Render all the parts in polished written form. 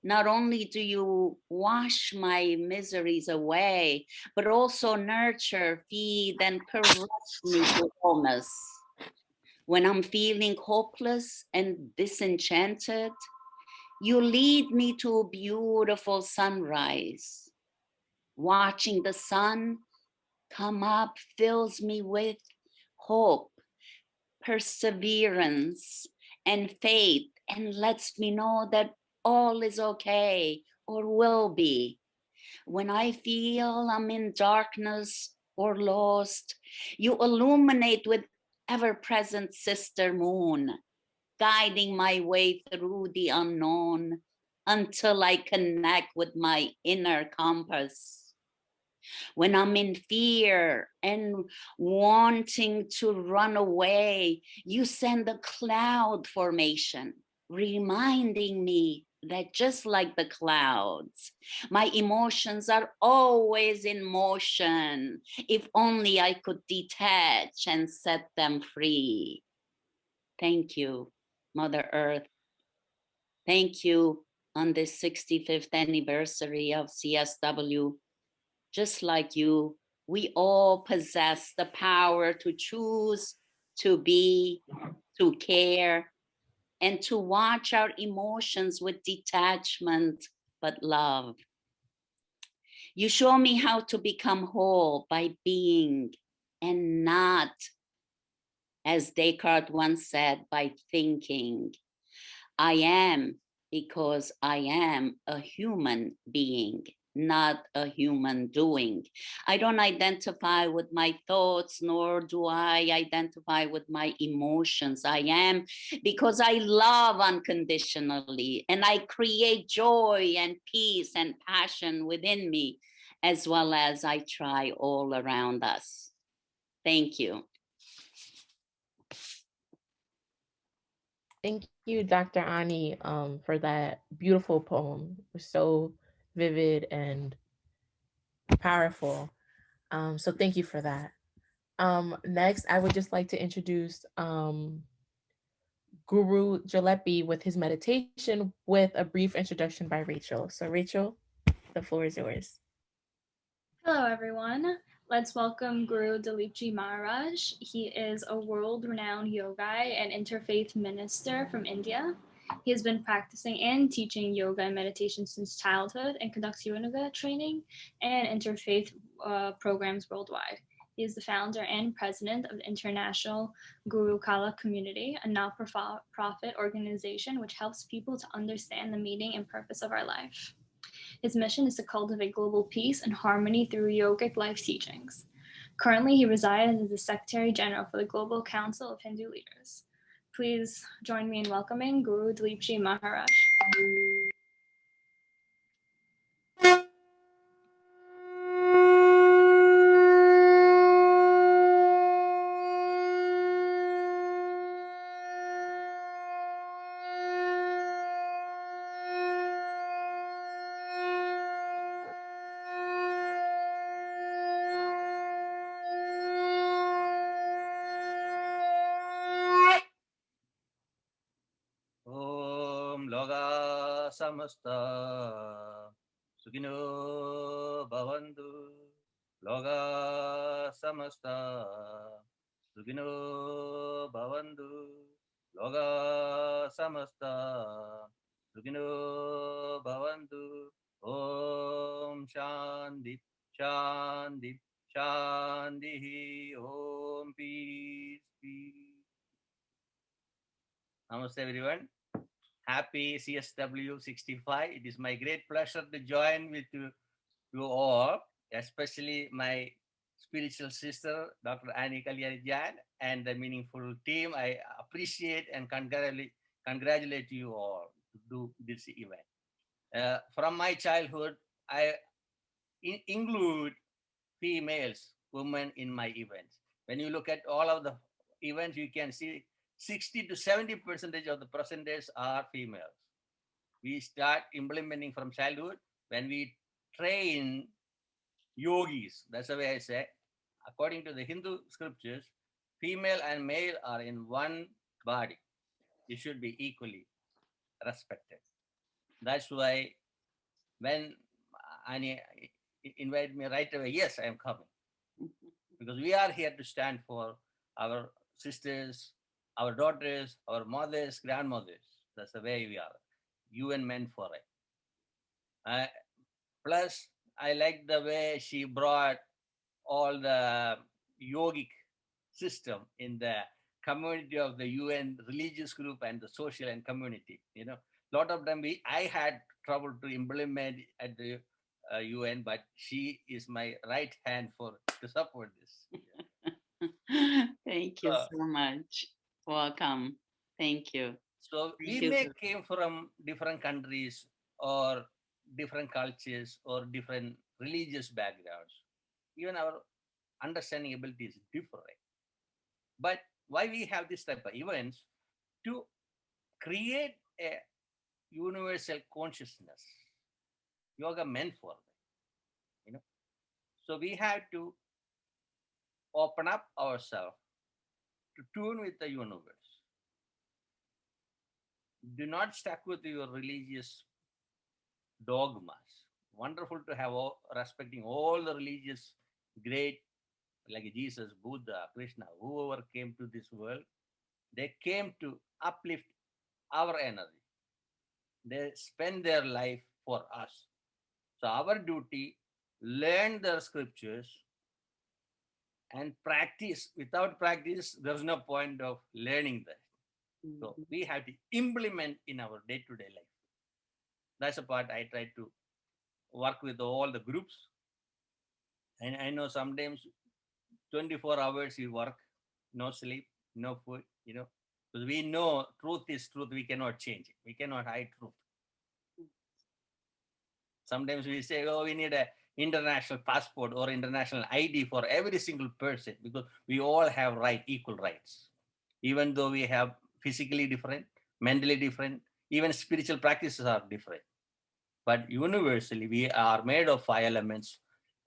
Not only do you wash my miseries away, but also nurture, feed, and caress me to wholeness. When I'm feeling hopeless and disenchanted, you lead me to a beautiful sunrise. Watching the sun come up fills me with hope, perseverance, and faith, and lets me know that all is okay or will be. When I feel I'm in darkness or lost, you illuminate with ever-present sister moon, guiding my way through the unknown until I connect with my inner compass. When I'm in fear and wanting to run away, you send a cloud formation, reminding me that just like the clouds, my emotions are always in motion. If only I could detach and set them free. Thank you, Mother Earth. Thank you on this 65th anniversary of CSW. Just like you, we all possess the power to choose, to be, to care, and to watch our emotions with detachment but love. You show me how to become whole by being and not, as Descartes once said, by thinking. I am because I am a human being, not a human doing. I don't identify with my thoughts, nor do I identify with my emotions. I am because I love unconditionally, and I create joy and peace and passion within me, as well as I try all around us. Thank you. Thank you, Dr. Ani, for that beautiful poem. It was so vivid and powerful. So thank you for that. Next, I would just like to introduce Guru Jalepi with his meditation with a brief introduction by Rachel. So, Rachel, the floor is yours. Hello, everyone. Let's welcome Guru Dilipji Maharaj. He is a world-renowned yogi and interfaith minister from India. He has been practicing and teaching yoga and meditation since childhood and conducts yoga training and interfaith programs worldwide. He is the founder and president of the International Guru Kala Community, a not-for-profit organization which helps people to understand the meaning and purpose of our life. His mission is to cultivate global peace and harmony through yogic life teachings. Currently, he resides as the Secretary General for the Global Council of Hindu Leaders. Please join me in welcoming Guru Dilipji Maharaj. Loga samasta sukino bhavantu. Loga samasta sukino bhavantu. Loga samasta sukino bhavantu. Om Shanti Shanti Shanti. Om Peace Peace. Namaste everyone. Happy CSW 65. It is my great pleasure to join with you all, especially my spiritual sister, Dr. Annie Kalyanijan, and the meaningful team. I appreciate and congratulate you all to do this event. From my childhood, I include females, women in my events. When you look at all of the events, you can see 60 to 70% of the presenters are females. We start implementing from childhood when we train yogis. That's the way I say. According to the Hindu scriptures, female and male are in one body. It should be equally respected. That's why when Annie invited me right away, yes, I am coming. Because we are here to stand for our sisters, our daughters, our mothers, grandmothers. That's the way we are. UN meant for it. Plus, I like the way she brought all the yogic system in the community of the UN religious group and the social and community. You know, a lot of them I had trouble to implement at the UN, but she is my right hand for to support this. Thank you so much. Welcome. Thank you. So we Thank you. may came from different countries or different cultures or different religious backgrounds. Even our understanding ability is different. But why we have this type of events? To create a universal consciousness. Yoga meant for that, you know. So we have to open up ourselves to tune with the universe. Do not stuck with your religious dogmas. Wonderful to have respecting all the religious great like Jesus, Buddha, Krishna, whoever came to this world, they came to uplift our energy. They spend their life for us. So our duty, learn the scriptures and practice. Without practice, there's no point of learning that. So we have to implement in our day-to-day life. That's the part I try to work with all the groups. And I know sometimes 24 hours we work, no sleep, no food, you know, because we know truth is truth. We cannot change it. We cannot hide truth. Sometimes we say, oh, we need a international passport or international ID for every single person because we all have equal rights. Even though we have physically different, mentally different, even spiritual practices are different. But universally, we are made of 5 elements: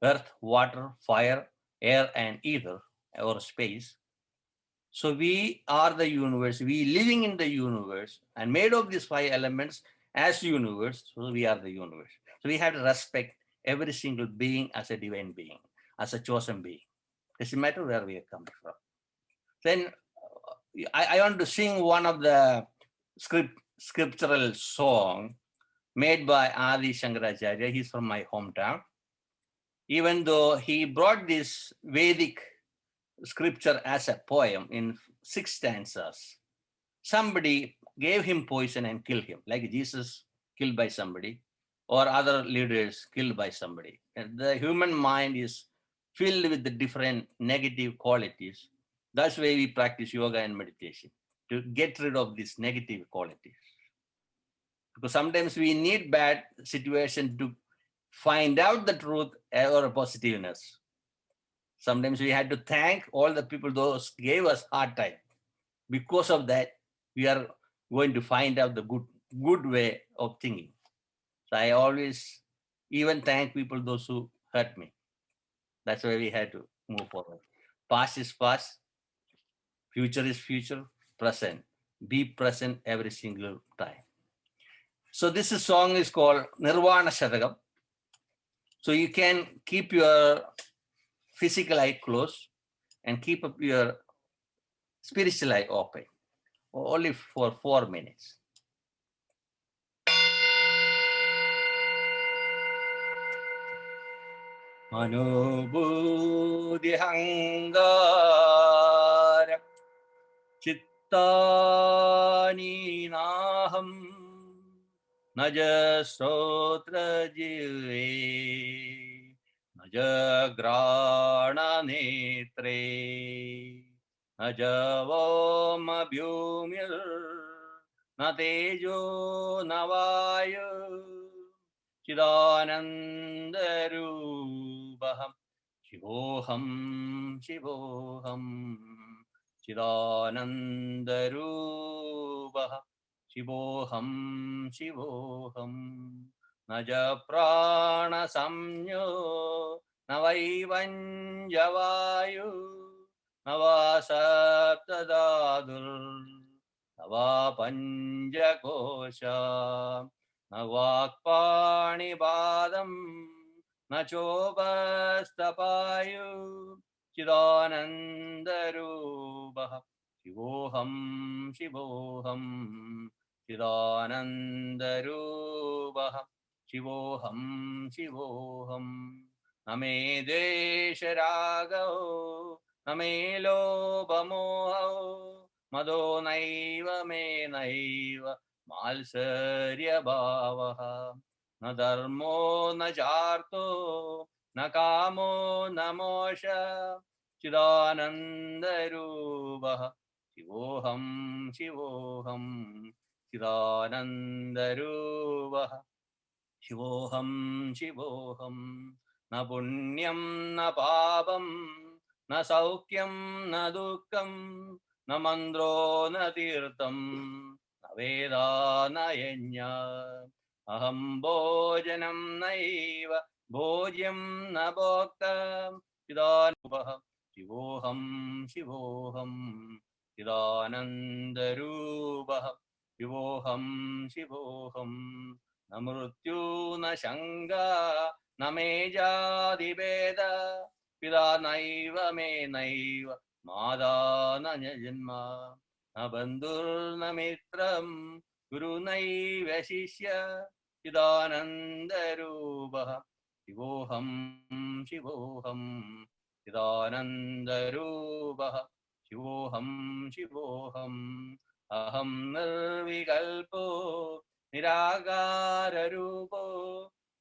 earth, water, fire, air, and ether, or space. So we are the universe. We living in the universe and made of these 5 elements as universe. So we are the universe. So we have to respect every single being as a divine being, as a chosen being. Doesn't matter where we are coming from. Then I want to sing one of the scriptural song made by Adi Shankaracharya. He's from my hometown. Even though he brought this Vedic scripture as a poem in 6 stanzas, somebody gave him poison and killed him, like Jesus killed by somebody or other leaders killed by somebody. And the human mind is filled with the different negative qualities. That's why we practice yoga and meditation, to get rid of these negative qualities. Because sometimes we need bad situation to find out the truth or positiveness. Sometimes we had to thank all the people those gave us hard time. Because of that, we are going to find out the good way of thinking. So I always even thank people those who hurt me. That's why we had to move forward. Past is past, future is future, present. Be present every single time. So this song is called Nirvana Shatakam. So you can keep your physical eye closed and keep up your spiritual eye open, only for 4 minutes. Manobudhi hangara chittani naham naja sotra jive naja grana netre naja vam abhyumir na tejo navayu Chidanandarubaham Shivoham Shivoham Chidanandarubaham Shivoham Shivoham Naja Prana Samyo Navaivanjavayu Navasaptadadur Navapanjakosha न वाक्पाणिपादं न चोपस्तपायु चिदानन्दरूपः शिवोऽहं शिवोऽहं चिदानन्दरूपः शिवोऽहं शिवोऽहं न मे द्वेषरागो न मे लोभमोहौ मदो नैव मे नैव मात्सर्यभावः न धर्मो न चार्थो न कामो न मोक्ष चिदानन्दरूपः शिवोऽहं शिवोऽहं चिदानन्दरूपः शिवोऽहं शिवोऽहं न पुण्यं न पापं न सौख्यं न दुःखं न मन्द्रो न तीर्थं न वेदा न यज्ञः अहं भोजनं नैव भोज्यं न भोक्ता चिदानन्दरूपः शिवोऽहं शिवोऽहं चिदानन्दरूपः शिवोऽहं शिवोऽहं न मृत्यु न शङ्का न मे जातिभेद पिता नैव मे नैव माता न जन्म न बन्धुर्न मित्रं गुरु नैव शिष्य चिदानन्दरूपः शिवोऽहं शिवोऽहं चिदानन्दरूपः शिवोऽहं शिवोऽहम् अहं निर्विकल्पो निराकाररूपो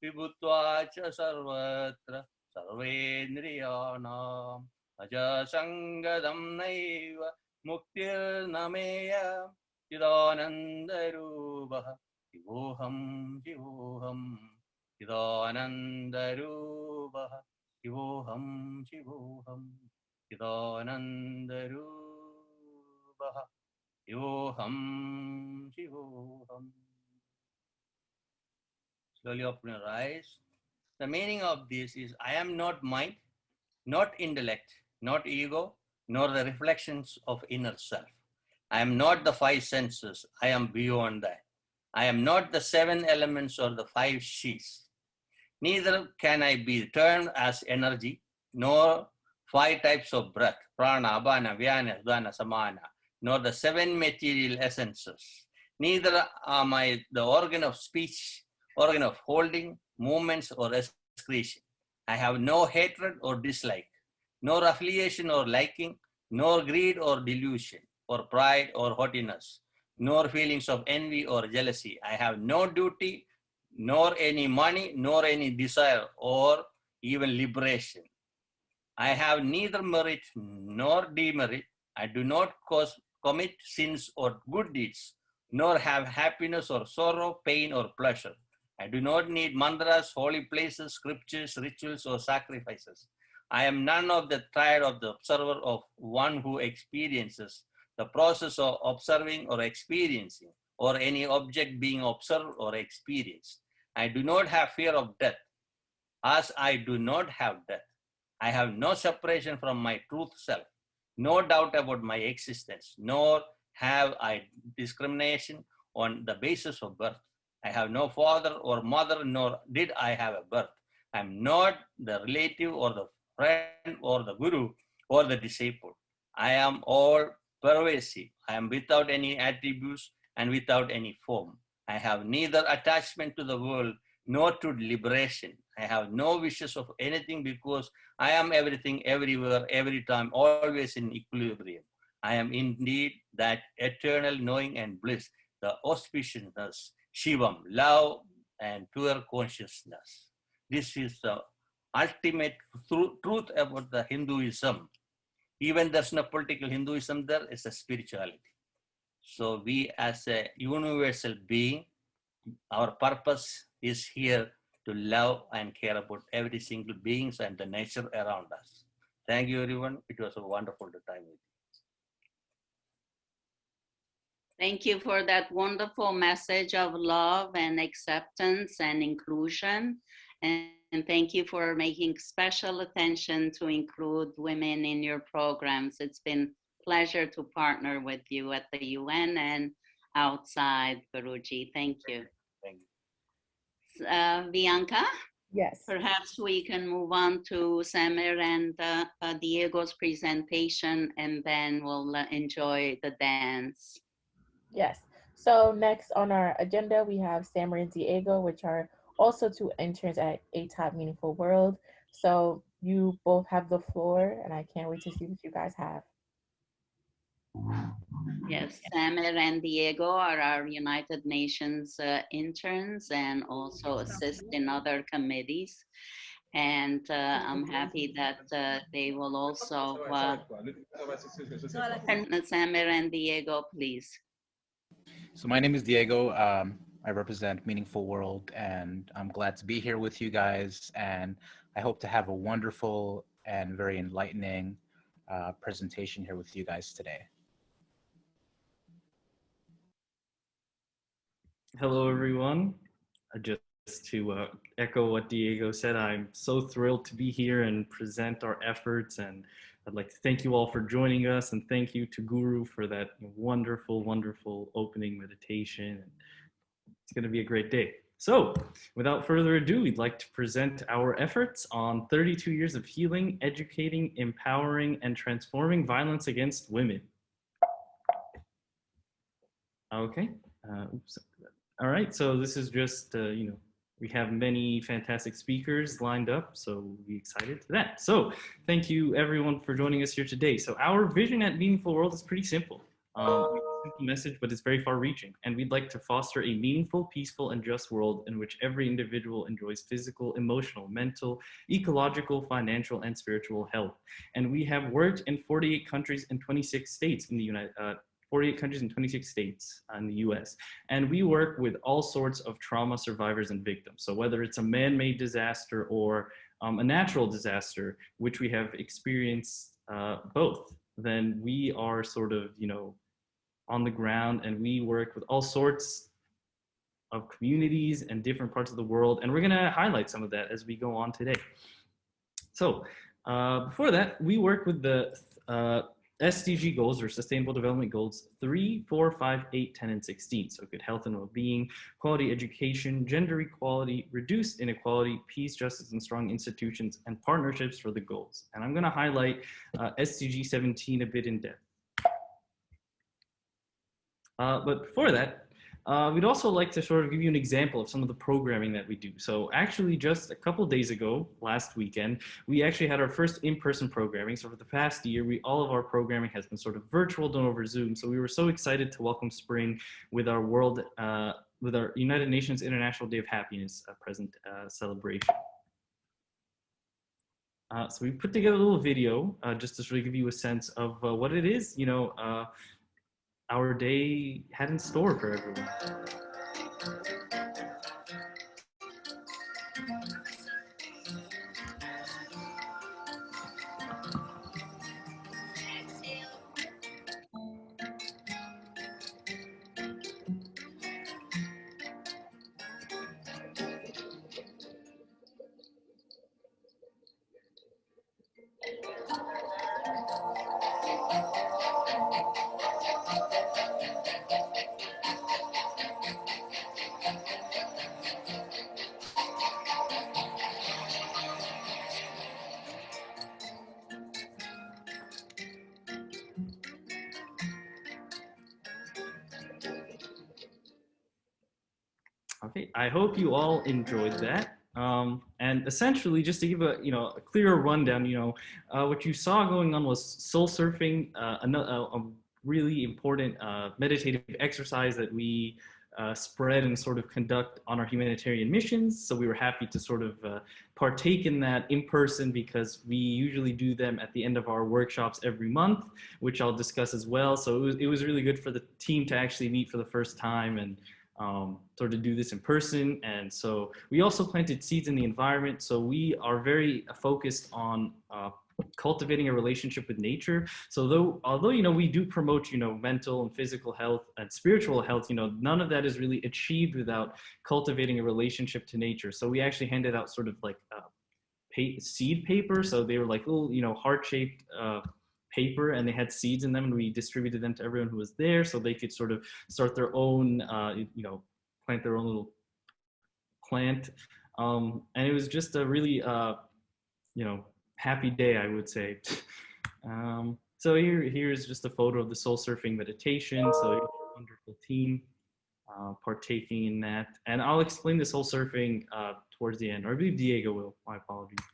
विभुत्वा च सर्वत्र सर्वेन्द्रियाणाम् अजसङ्गदं नैव मुक्तिर्न मेय चिदानन्दरूपः शिवोऽहं शिवोऽहं चिदानन्दरूपः शिवोऽहं शिवोऽहं चिदानन्दरूपः शिवोऽहं शिवोऽहम्. Slowly open your eyes. The meaning of this is I am not mind, not intellect, not ego, nor the reflections of inner self. I am not the five senses. I am beyond that. I am not the seven elements or the five sheets. Neither can I be termed as energy, nor five types of breath, prana, apana, vyana, udana, samana, nor the seven material essences. Neither am I the organ of speech, organ of holding, movements, or excretion. I have no hatred or dislike, nor affiliation or liking, nor greed or delusion, or pride or haughtiness, nor feelings of envy or jealousy. I have no duty, nor any money, nor any desire, or even liberation. I have neither merit nor demerit. I do not commit sins or good deeds, nor have happiness or sorrow, pain or pleasure. I do not need mantras, holy places, scriptures, rituals, or sacrifices. I am none of the triad of the observer of one who experiences the process of observing or experiencing, or any object being observed or experienced. I do not have fear of death, as I do not have death. I have no separation from my truth self, no doubt about my existence, nor have I discrimination on the basis of birth. I have no father or mother, nor did I have a birth. I am not the relative or the friend or the guru or the disciple. I am all pervasive. I am without any attributes and without any form. I have neither attachment to the world nor to liberation. I have no wishes of anything because I am everything, everywhere, every time, always in equilibrium. I am indeed that eternal knowing and bliss, the auspiciousness, Shivam, love and pure consciousness. This is the ultimate truth about the Hinduism. Even there's no political Hinduism there, it's a spirituality. So we as a universal being, our purpose is here to love and care about every single beings and the nature around us. Thank you, everyone. It was a wonderful time with you. Thank you for that wonderful message of love and acceptance and inclusion. And thank you for making special attention to include women in your programs. It's been a pleasure to partner with you at the UN and outside, Guruji. Thank you. Thank you. Bianca, Yes. perhaps we can move on to Samir and Diego's presentation, and then we'll enjoy the dance. Yes. So next on our agenda, we have Samar and Diego, which are also two interns at A Top Meaningful World. So you both have the floor, and I can't wait to see what you guys have. Yes, Samir and Diego are our United Nations interns and also assist in other committees. And I'm happy that they will also, Samir and Diego, please. So my name is Diego. I represent Meaningful World, and I'm glad to be here with you guys. And I hope to have a wonderful and very enlightening presentation here with you guys today. Hello, everyone. Just to echo what Diego said, I'm so thrilled to be here and present our efforts. And I'd like to thank you all for joining us, and thank you to Guru for that wonderful, wonderful opening meditation. It's going to be a great day. So without further ado, we'd like to present our efforts on 32 years of healing, educating, empowering, and transforming violence against women. Okay. Oops. All right. So this is just, we have many fantastic speakers lined up, so we're excited for that. So thank you everyone for joining us here today. So our vision at Meaningful World is pretty simple. Simple message, but it's very far reaching. And we'd like to foster a meaningful, peaceful, and just world in which every individual enjoys physical, emotional, mental, ecological, financial, and spiritual health. And we have worked in 48 countries and 26 states in the 48 countries and 26 states in the US. And we work with all sorts of trauma survivors and victims. So whether it's a man-made disaster or a natural disaster, which we have experienced both, then we are sort of, on the ground, and we work with all sorts of communities and different parts of the world. And we're gonna highlight some of that as we go on today. So before that, we work with the SDG goals, or Sustainable Development Goals 3, 4, 5, 8, 10, and 16. So good health and well-being, quality education, gender equality, reduced inequality, peace, justice, and strong institutions, and partnerships for the goals. And I'm gonna highlight SDG 17 a bit in depth. But before that, we'd also like to sort of give you an example of some of the programming that we do. So actually just a couple days ago, last weekend, we actually had our first in-person programming. So for the past year, all of our programming has been sort of virtual, done over Zoom. So we were so excited to welcome spring with our with our United Nations International Day of Happiness present celebration. So we put together a little video just to sort of give you a sense of what it is, our day had in store for everyone. Okay, I hope you all enjoyed that. And essentially, just to give a clearer rundown, what you saw going on was soul surfing, a really important meditative exercise that we spread and sort of conduct on our humanitarian missions. So we were happy to sort of partake in that in person, because we usually do them at the end of our workshops every month, which I'll discuss as well. So it was really good for the team to actually meet for the first time and sort of do this in person. And so we also planted seeds in the environment. So we are very focused on cultivating a relationship with nature. So although we do promote mental and physical health and spiritual health, none of that is really achieved without cultivating a relationship to nature. So we actually handed out sort of like seed paper. So they were like little heart-shaped paper, and they had seeds in them, and we distributed them to everyone who was there, so they could sort of start their own plant their own little plant. And it was just a really, you know, happy day, I would say. So here's just a photo of the soul surfing meditation. So here's a wonderful team partaking in that. And I'll explain the soul surfing towards the end, or I believe Diego will, my apologies.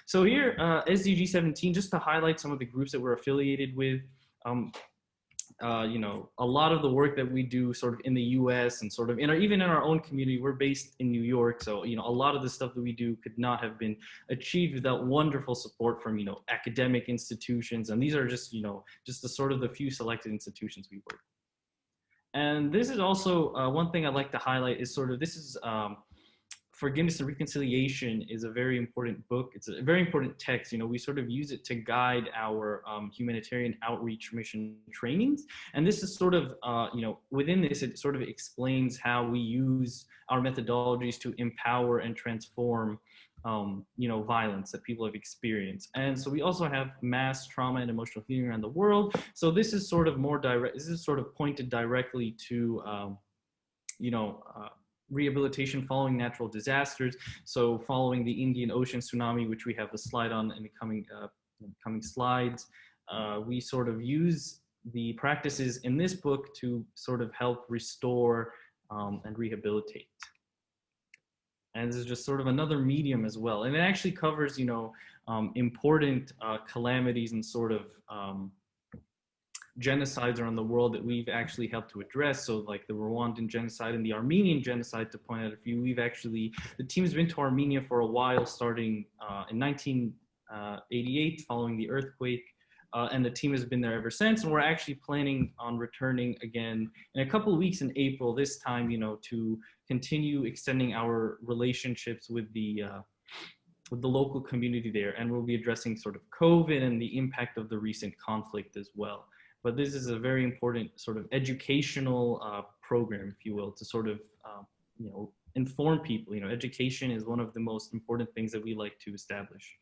So here, SDG 17, just to highlight some of the groups that we're affiliated with. You know, a lot of the work that we do sort of in the US and sort of even in our own community, we're based in New York. So, you know, a lot of the stuff that we do could not have been achieved without wonderful support from, you know, academic institutions. And these are just, you know, just the sort of the few selected institutions we work with. And this is also one thing I'd like to highlight is sort of, this is, Forgiveness and Reconciliation is a very important book. It's a very important text. You know, we sort of use it to guide our humanitarian outreach mission trainings. And this is sort of, you know, within this, it sort of explains how we use our methodologies to empower and transform, you know, violence that people have experienced. And so we also have mass trauma and emotional healing around the world. So this is sort of more direct, this is sort of pointed directly to, you know, rehabilitation following natural disasters. So following the Indian Ocean tsunami, which we have a slide on in the coming slides, we sort of use the practices in this book to sort of help restore and rehabilitate. And this is just sort of another medium as well. And it actually covers, you know, important calamities and sort of genocides around the world that we've actually helped to address. So like the Rwandan genocide and the Armenian genocide, to point out a few, we've actually, the team's been to Armenia for a while, starting in 1988 following the earthquake. And the team has been there ever since. And we're actually planning on returning again in a couple of weeks in April, this time, you know, to continue extending our relationships with the local community there. And we'll be addressing sort of COVID and the impact of the recent conflict as well. But this is a very important sort of educational program, if you will, to sort of, you know, inform people. You know, education is one of the most important things that we like to establish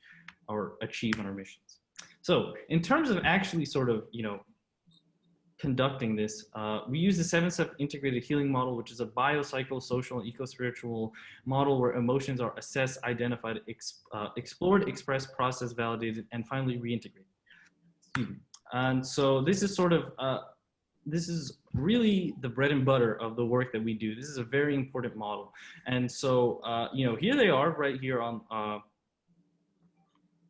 or achieve on our missions. So in terms of actually sort of, you know, conducting this, we use the 7-step integrated healing model, which is a biopsycho, social, and eco-spiritual model where emotions are assessed, identified, explored, expressed, processed, validated, and finally reintegrated. Excuse me. And so this is sort of, this is really the bread and butter of the work that we do. This is a very important model. And so, you know, here they are right here on,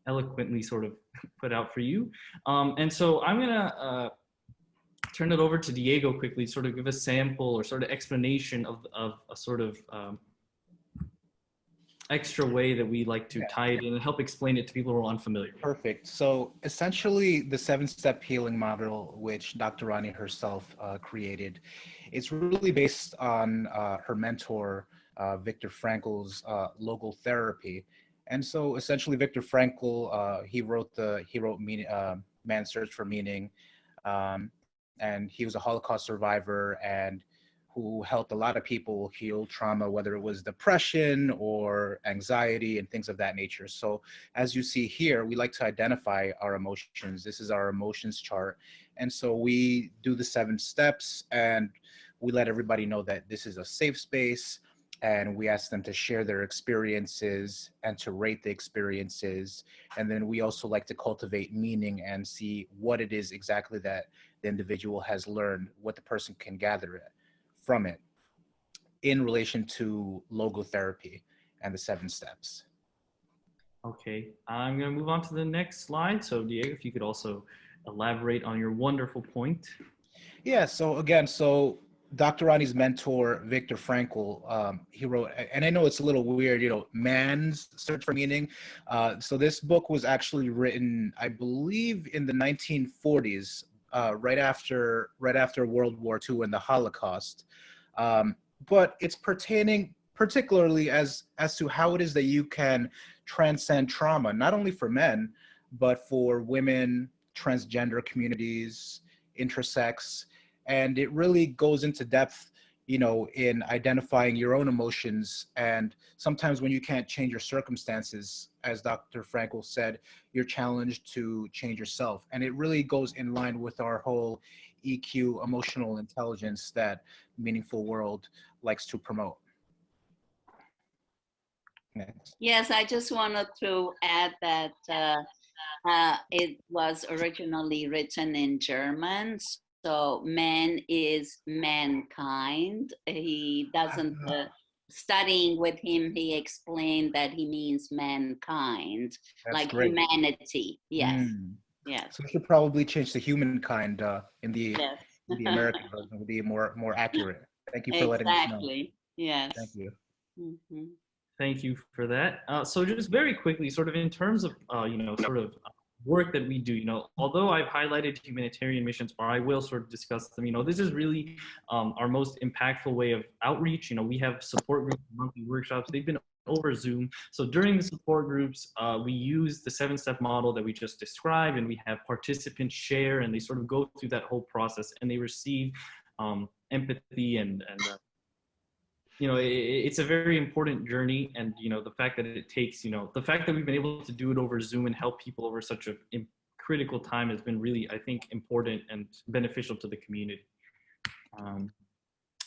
eloquently sort of put out for you. And so I'm gonna turn it over to Diego quickly, sort of give a sample or sort of explanation of a sort of extra way that we like to tie it in and help explain it to people who are unfamiliar. Perfect. So essentially the 7-step healing model, which Dr. Rani herself created, it's really based on her mentor, Viktor Frankl's logotherapy. And so essentially Viktor Frankl, he wrote Man's Search for Meaning. And he was a Holocaust survivor and who helped a lot of people heal trauma, whether it was depression or anxiety and things of that nature. So as you see here, we like to identify our emotions. This is our emotions chart. And so we do the 7 steps and we let everybody know that this is a safe space, and we ask them to share their experiences and to rate the experiences. And then we also like to cultivate meaning and see what it is exactly that the individual has learned, what the person can gather from it in relation to logotherapy and the 7 steps. Okay, I'm gonna move on to the next slide. So Diego, if you could also elaborate on your wonderful point. Yeah, so again, Dr. Rani's mentor, Viktor Frankl, he wrote, and I know it's a little weird, you know, Man's Search for Meaning. So this book was actually written, I believe, in the 1940s, right after World War II and the Holocaust. But it's pertaining particularly as to how it is that you can transcend trauma, not only for men, but for women, transgender communities, intersex. And it really goes into depth, you know, in identifying your own emotions. And sometimes when you can't change your circumstances, as Dr. Frankl said, you're challenged to change yourself. And it really goes in line with our whole EQ, emotional intelligence, that Meaningful World likes to promote. Next. Yes, I just wanted to add that it was originally written in German. So man is mankind. He doesn't, studying with him, he explained that he means mankind, That's like great. humanity. Yes, Mm. yes, So we should probably change to humankind in yes. the American version would be more accurate. Thank you for letting us know. Exactly. Yes. Thank you. Mhm. Thank you for that. So just very quickly, sort of in terms of, you know, sort of work that we do, you know, although I've highlighted humanitarian missions, or I will sort of discuss them, you know, this is really our most impactful way of outreach. You know, we have support groups, monthly workshops. They've been over Zoom. So during the support groups, we use the 7-step model that we just described, and we have participants share, and they sort of go through that whole process, and they receive empathy and you know, it's a very important journey. And, you know, the fact that it takes, you know, the fact that we've been able to do it over Zoom and help people over such a critical time has been really, I think, important and beneficial to the community.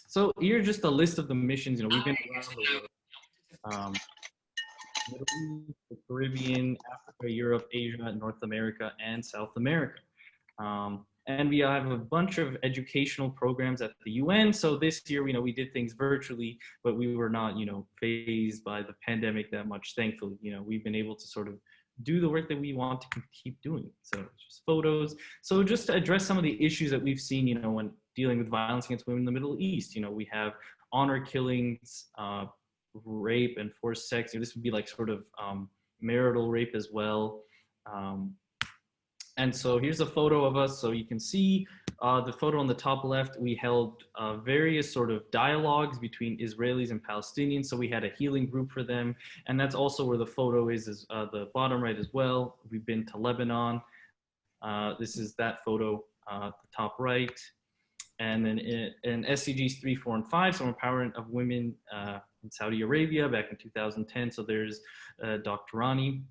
So here's just a list of the missions. You know, we've been around the world. Middle East, the Caribbean, Africa, Europe, Asia, North America, and South America. And we have a bunch of educational programs at the UN. So this year, you know, we did things virtually, but we were not, you know, phased by the pandemic that much, thankfully. You know, we've been able to sort of do the work that we want to keep doing. So just photos. So just to address some of the issues that we've seen, you know, when dealing with violence against women in the Middle East, you know, we have honor killings, rape and forced sex. This would be like sort of marital rape as well. And so here's a photo of us. So you can see the photo on the top left, we held various sort of dialogues between Israelis and Palestinians. So we had a healing group for them. And that's also where the photo is the bottom right as well. We've been to Lebanon. This is that photo at the top right. And then in SDGs 3, 4, and 5, so empowerment of women in Saudi Arabia back in 2010. So there's Dr. Rani.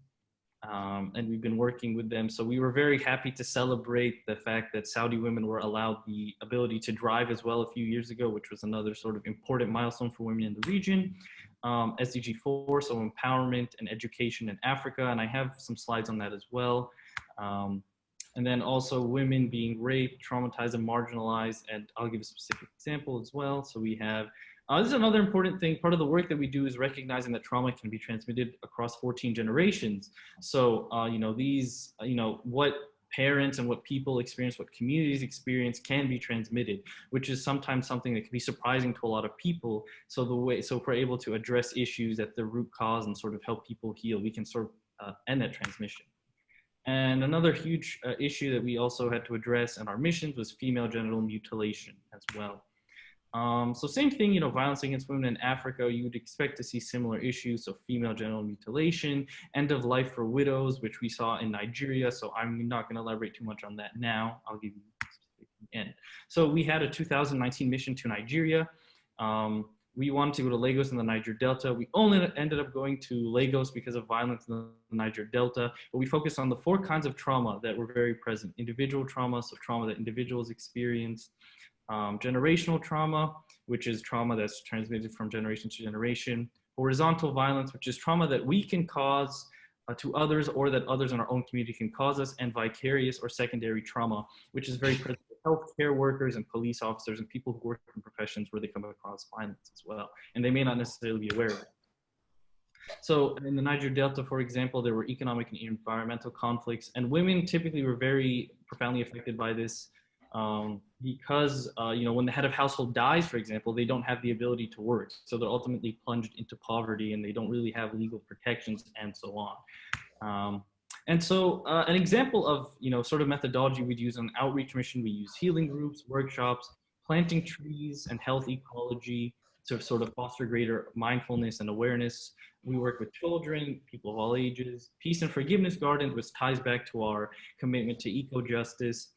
And we've been working with them. So we were very happy to celebrate the fact that Saudi women were allowed the ability to drive as well a few years ago, which was another sort of important milestone for women in the region. SDG 4, so empowerment and education in Africa. And I have some slides on that as well. And then also women being raped, traumatized, and marginalized. And I'll give a specific example as well. So we have this is another important thing. Part of the work that we do is recognizing that trauma can be transmitted across 14 generations. So, you know, these, you know, what parents and what people experience, what communities experience can be transmitted, which is sometimes something that can be surprising to a lot of people. So if we're able to address issues at the root cause and sort of help people heal, we can sort of end that transmission. And another huge issue that we also had to address in our missions was female genital mutilation as well. So same thing, you know, violence against women in Africa, you would expect to see similar issues. So female genital mutilation, end of life for widows, which we saw in Nigeria. So I'm not going to elaborate too much on that now. I'll give you the end. So we had a 2019 mission to Nigeria. We wanted to go to Lagos in the Niger Delta. We only ended up going to Lagos because of violence in the Niger Delta, but we focused on the 4 kinds of trauma that were very present. Individual trauma, so trauma that individuals experience. Generational trauma, which is trauma that's transmitted from generation to generation. Horizontal violence, which is trauma that we can cause to others or that others in our own community can cause us. And vicarious or secondary trauma, which is very present with healthcare workers and police officers and people who work in professions where they come across violence as well. And they may not necessarily be aware of it. So in the Niger Delta, for example, there were economic and environmental conflicts, and women typically were very profoundly affected by this. Because you know, when the head of household dies, for example, they don't have the ability to work, so they're ultimately plunged into poverty, and they don't really have legal protections, and so on. And so an example of, you know, sort of methodology we'd use on outreach mission, we use healing groups, workshops, planting trees, and health ecology to sort of foster greater mindfulness and awareness. We work with children, people of all ages, peace and forgiveness gardens, which ties back to our commitment to eco-justice.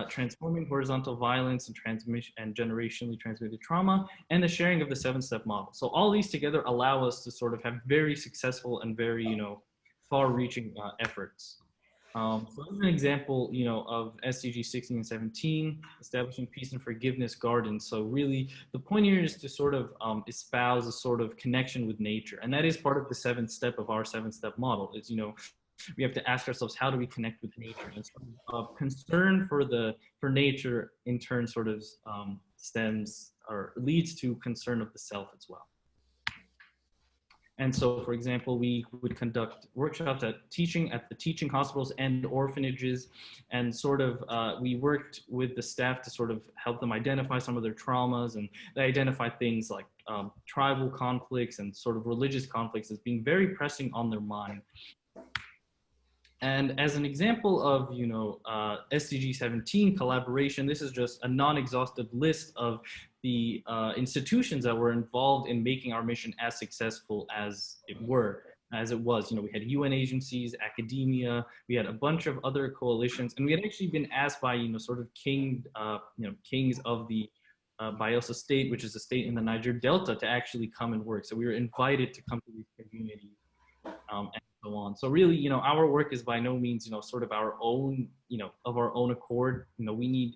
Transforming horizontal violence and transmission and generationally transmitted trauma, and the sharing of the 7-step model. So all these together allow us to sort of have very successful and very, you know, far-reaching efforts. So as an example, of SDG 16 and 17, establishing peace and forgiveness gardens. So really, the point here is to sort of espouse a sort of connection with nature, and that is part of the seventh step of our seven-step model. Is we have to ask ourselves, how do we connect with nature? And sort of concern for nature in turn sort of stems or leads to concern of the self as well. And so, for example, we would conduct workshops at the teaching hospitals and orphanages, and sort of we worked with the staff to sort of help them identify some of their traumas, and they identify things like tribal conflicts and sort of religious conflicts as being very pressing on their mind. And as an example of, SDG 17 collaboration, this is just a non-exhaustive list of the institutions that were involved in making our mission as successful as it was. We had UN agencies, academia, we had a bunch of other coalitions, and we had actually been asked by, sort of kings of the Bayelsa state, which is a state in the Niger Delta, to actually come and work. So we were invited to come to these communities. And so on. So really, our work is by no means, sort of our own, of our own accord. We need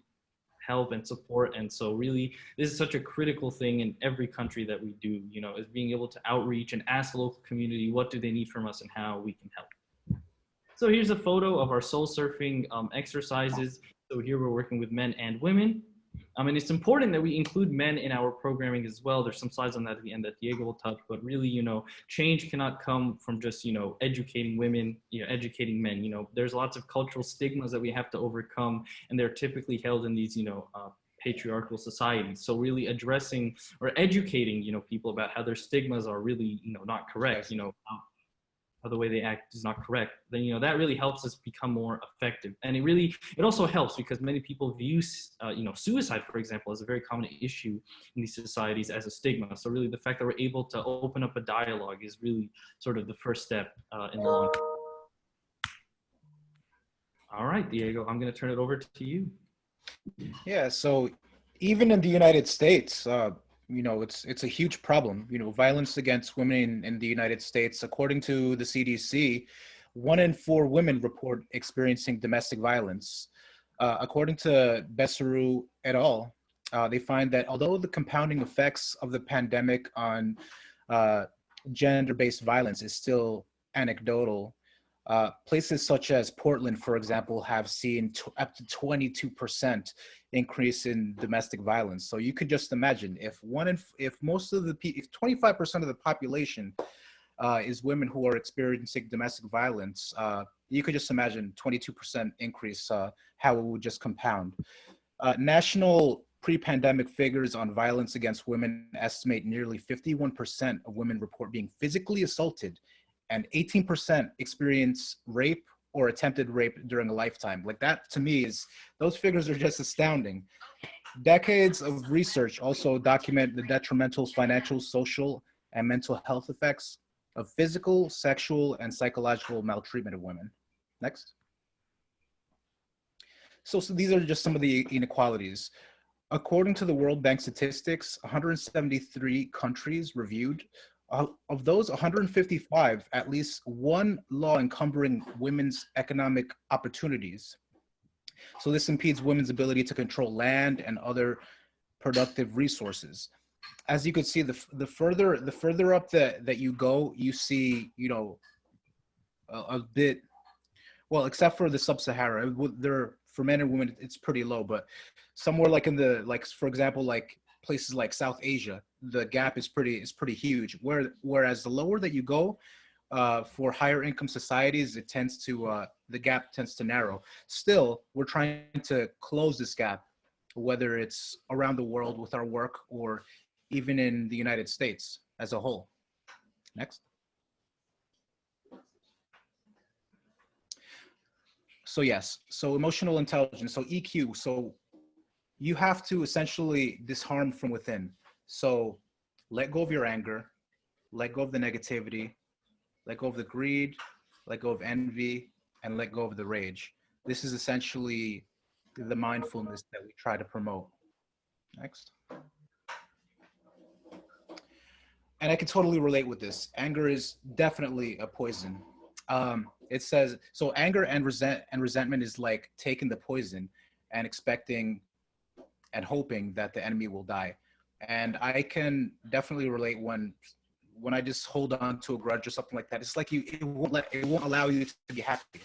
help and support. And so really, this is such a critical thing in every country that we do, is being able to outreach and ask the local community, what do they need from us and how we can help. So here's a photo of our soul surfing exercises. So here we're working with men and women. And it's important that we include men in our programming as well. There's some slides on that at the end that Diego will touch, but really, change cannot come from just, educating women, educating men. There's lots of cultural stigmas that we have to overcome, and they're typically held in these, patriarchal societies. So really addressing or educating, people about how their stigmas are really, not correct, how the way they act is not correct, then that really helps us become more effective. And it also helps because many people view suicide, for example, as a very common issue in these societies as a stigma. So really the fact that we're able to open up a dialogue is really sort of the first step in the long term. All right, Diego, I'm going to turn it over to you. Yeah, so even in the United States, it's a huge problem. Violence against women in the United States, according to the CDC, 1 in 4 women report experiencing domestic violence. According to Besseru et al., they find that although the compounding effects of the pandemic on gender-based violence is still anecdotal, places such as Portland, for example, have seen up to 22% increase in domestic violence. So you could just imagine if 25% of the population is women who are experiencing domestic violence, you could just imagine 22% increase, how it would just compound. National pre-pandemic figures on violence against women estimate nearly 51% of women report being physically assaulted, and 18% experience rape or attempted rape during a lifetime. Like that, to me, those figures are just astounding. Decades of research also document the detrimental financial, social, and mental health effects of physical, sexual, and psychological maltreatment of women. Next. So these are just some of the inequalities. According to the World Bank statistics, 173 countries reviewed. Of those 155, at least one law encumbering women's economic opportunities. So this impedes women's ability to control land and other productive resources. As you could see, the further up that you go, you see, a bit, well, except for the sub-Sahara, for men and women, it's pretty low, but somewhere like for example, like places like South Asia, the gap is pretty huge. Whereas the lower that you go, for higher income societies, the gap tends to narrow. Still, we're trying to close this gap, whether it's around the world with our work or even in the United States as a whole. Next. So yes, so emotional intelligence, so EQ, so you have to essentially disarm from within. So let go of your anger, let go of the negativity, let go of the greed, let go of envy, and let go of the rage. This is essentially the mindfulness that we try to promote. Next. And I can totally relate with this. Anger is definitely a poison. It says, so anger and resentment is like taking the poison and expecting and hoping that the enemy will die. And I can definitely relate when I just hold on to a grudge or something like that. It's like it won't allow you to be happy.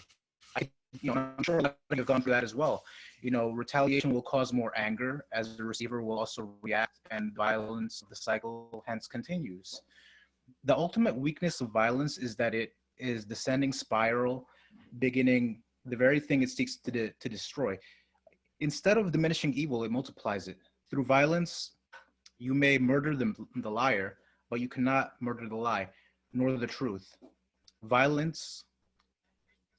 I'm sure a lot of you have gone through that as well. Retaliation will cause more anger, as the receiver will also react, and violence of the cycle hence continues. The ultimate weakness of violence is that it is descending spiral, beginning the very thing it seeks to destroy. Instead of diminishing evil, it multiplies it. Through violence, you may murder the liar, but you cannot murder the lie, nor the truth.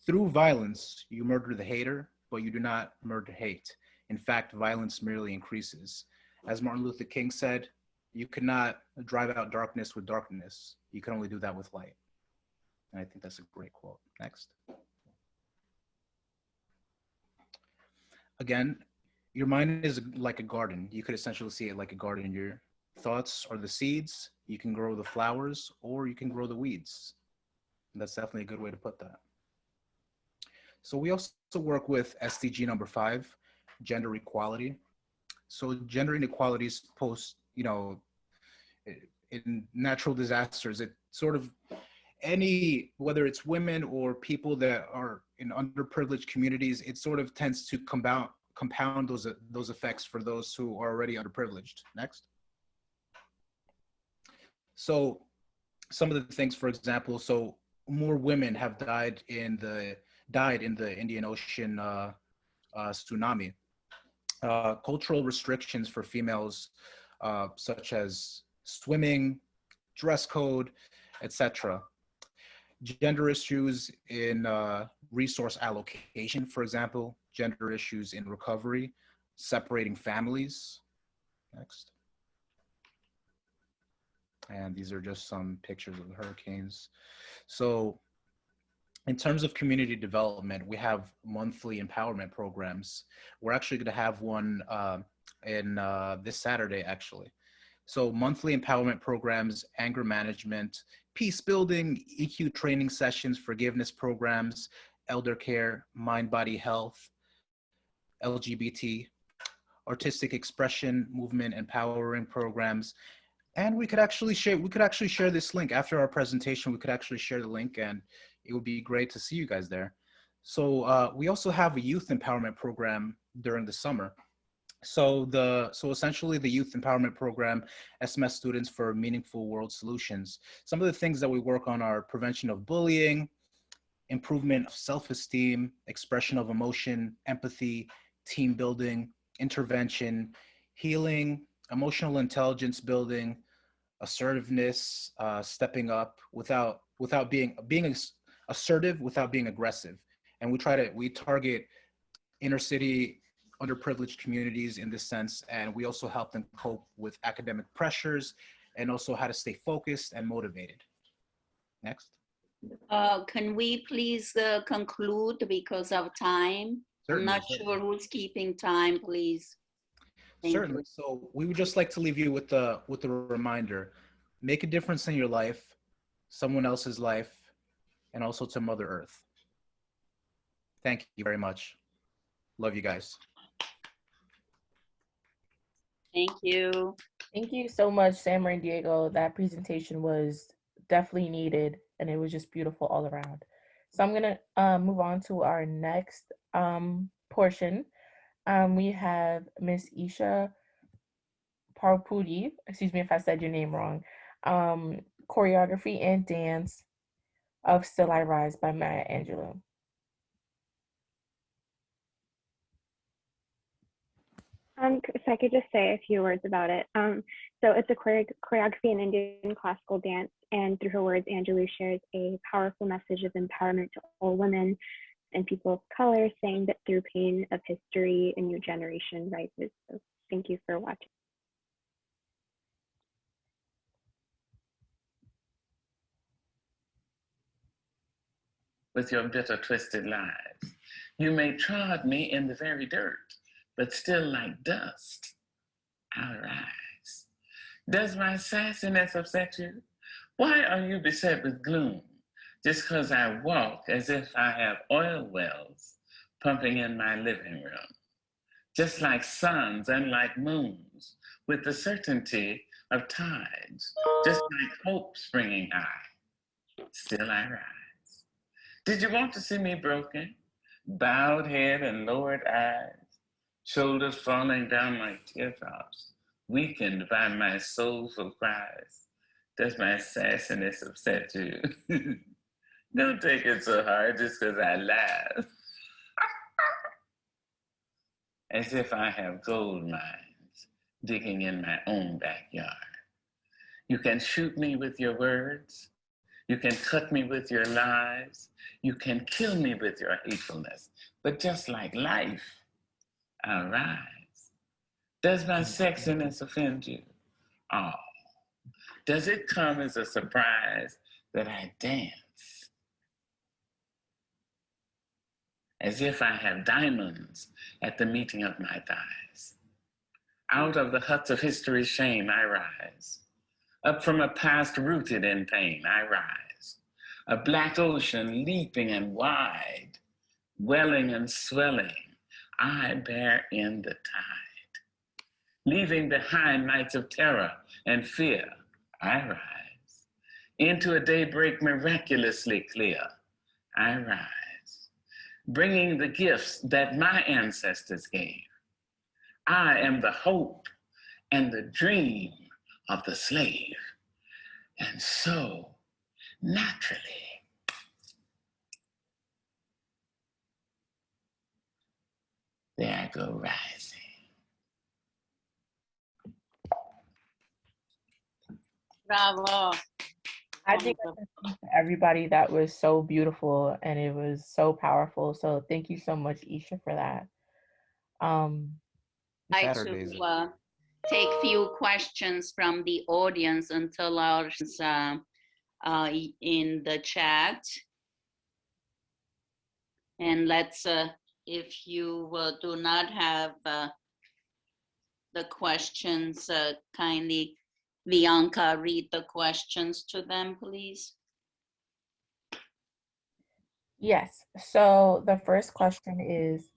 Through violence, you murder the hater, but you do not murder hate. In fact, violence merely increases. As Martin Luther King said, you cannot drive out darkness with darkness. You can only do that with light. And I think that's a great quote. Next. Again, your mind is like a garden. You could essentially see it like a garden. Your thoughts are the seeds. You can grow the flowers, or you can grow the weeds. And that's definitely a good way to put that. So we also work with SDG number 5, gender equality. So gender inequalities in natural disasters, it sort of whether it's women or people that are in underprivileged communities, it sort of tends to compound those effects for those who are already underprivileged. Next. So some of the things, for example, so more women have died in the Indian Ocean tsunami. Cultural restrictions for females, such as swimming, dress code, etc. Gender issues in resource allocation, for example, gender issues in recovery, separating families. Next. And these are just some pictures of the hurricanes. So in terms of community development, we have monthly empowerment programs. We're actually going to have one in this Saturday, actually. So monthly empowerment programs, anger management, peace building, EQ training sessions, forgiveness programs, elder care, mind, body health, LGBT, artistic expression, movement empowering programs. And we could actually share this link after our presentation. We could actually share the link, and it would be great to see you guys there. So we also have a youth empowerment program during the summer. So essentially the youth empowerment program, SMS students for Meaningful World Solutions. Some of the things that we work on are prevention of bullying, improvement of self-esteem, expression of emotion, empathy, team building, intervention, healing, emotional intelligence building, assertiveness, stepping up without being assertive without being aggressive. And we target inner city underprivileged communities in this sense, and we also help them cope with academic pressures and also how to stay focused and motivated. Next. Can we please conclude because of time? Certainly, I'm not sure who's keeping time, please. Certainly. So we would just like to leave you with the reminder: make a difference in your life, someone else's life, and also to Mother Earth. Thank you very much. Love you guys. Thank you. Thank you so much, Sam and Diego. That presentation was definitely needed, and it was just beautiful all around. So I'm gonna move on to our next portion. We have Miss Isha Parpudi, excuse me if I said your name wrong, choreography and dance of Still I Rise by Maya Angelou. So I could just say a few words about it. So it's a choreography in Indian classical dance, and through her words, Angelou shares a powerful message of empowerment to all women and people of color, saying that through pain of history, a new generation rises. So thank you for watching. With your bitter, twisted lies, you may trod me in the very dirt, but still like dust, I'll rise. Does my sassiness upset you? Why are you beset with gloom? just because I walk as if I have oil wells pumping in my living room, just like suns and like moons, with the certainty of tides, just like hope springing high, still I rise. Did you want to see me broken? Bowed head and lowered eyes, shoulders falling down like teardrops, weakened by my soulful cries. Does my sassiness upset you? Don't take it so hard just because I laugh. As if I have gold mines digging in my own backyard. You can shoot me with your words. You can cut me with your lies. You can kill me with your hatefulness. But just like life, I'll rise. Does my sexiness offend you? Oh, does it come as a surprise that I dance? As if I have diamonds at the meeting of my thighs. Out of the huts of history's shame, I rise. Up from a past rooted in pain, I rise. A black ocean leaping and wide, welling and swelling, I bear in the tide. Leaving behind nights of terror and fear, I rise. Into a daybreak miraculously clear, I rise. Bringing the gifts that my ancestors gave. I am the hope and the dream of the slave. And so, naturally, there I go rising. Bravo. I think everybody, that was so beautiful and it was so powerful. So thank you so much, Isha, for that. I'd like to take few questions from the audience until our in the chat. And let's, if you do not have the questions, kindly, Bianca, read the questions to them, please. Yes. So the first question is,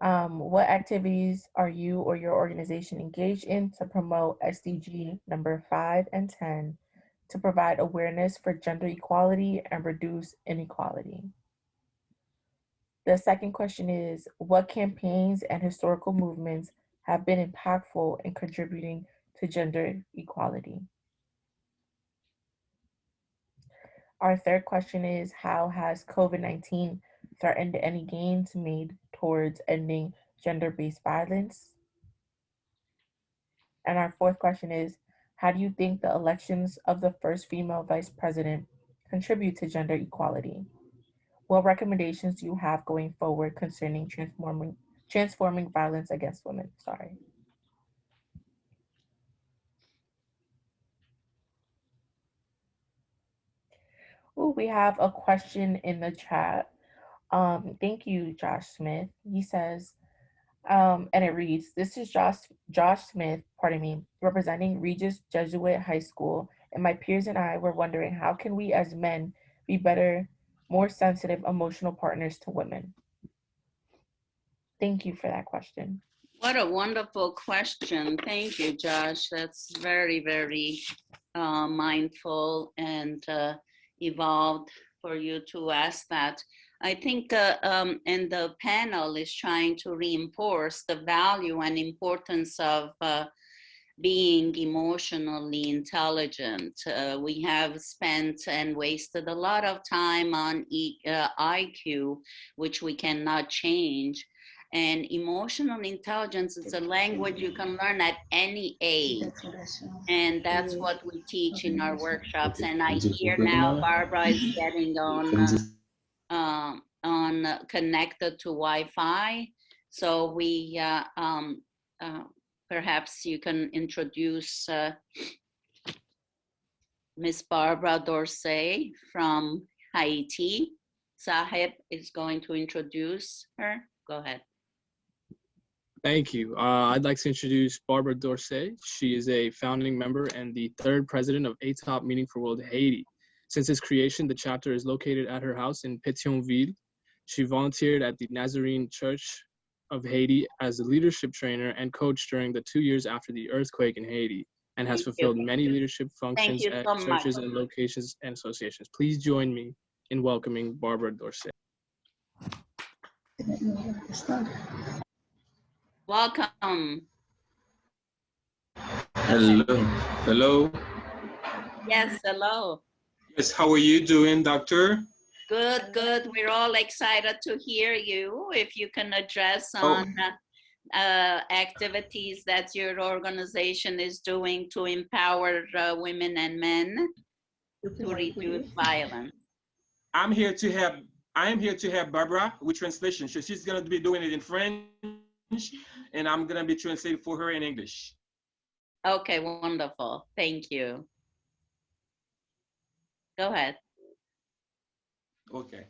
what activities are you or your organization engaged in to promote SDG number 5 and 10 to provide awareness for gender equality and reduce inequality? The second question is, what campaigns and historical movements have been impactful in contributing to gender equality? Our third question is, how has COVID-19 threatened any gains made towards ending gender-based violence? And our fourth question is, how do you think the elections of the first female vice president contribute to gender equality? What recommendations do you have going forward concerning transforming violence against women? Sorry. Ooh, we have a question in the chat. Thank you, Josh Smith. He says, and it reads, this is Josh Smith, pardon me, representing Regis Jesuit High School, and my peers and I were wondering, how can we as men be better, more sensitive, emotional partners to women? Thank you for that question. What a wonderful question. Thank you, Josh. That's very, very mindful and evolved for you to ask that. I think and the panel is trying to reinforce the value and importance of being emotionally intelligent. We have spent and wasted a lot of time on IQ, which we cannot change. And emotional intelligence is a language you can learn at any age. And that's what we teach in our workshops. And I hear now Barbara is getting on connected to Wi-Fi. So we, perhaps you can introduce Miss Barbara Dorsey from Haiti. Sahib is going to introduce her. Go ahead. Thank you. I'd like to introduce Barbara Dorsey. She is a founding member and the third president of ATOP Meaningful World Haiti. Since its creation, the chapter is located at her house in Pétionville. She volunteered at the Nazarene Church of Haiti as a leadership trainer and coach during the 2 years after the earthquake in Haiti, and has fulfilled many leadership functions you at so much. churches and locations and associations. Please join me in welcoming Barbara Dorsey. Welcome. Hello. Hello. Yes, hello. Yes, how are you doing, doctor? Good, good. We're all excited to hear you. If you can address on activities that your organization is doing to empower women and men to reduce violence. I am here to help Barbara with translation. So she's going to be doing it in French, and I'm going to be translating for her in English. Okay, wonderful. Thank you. Go ahead. Okay.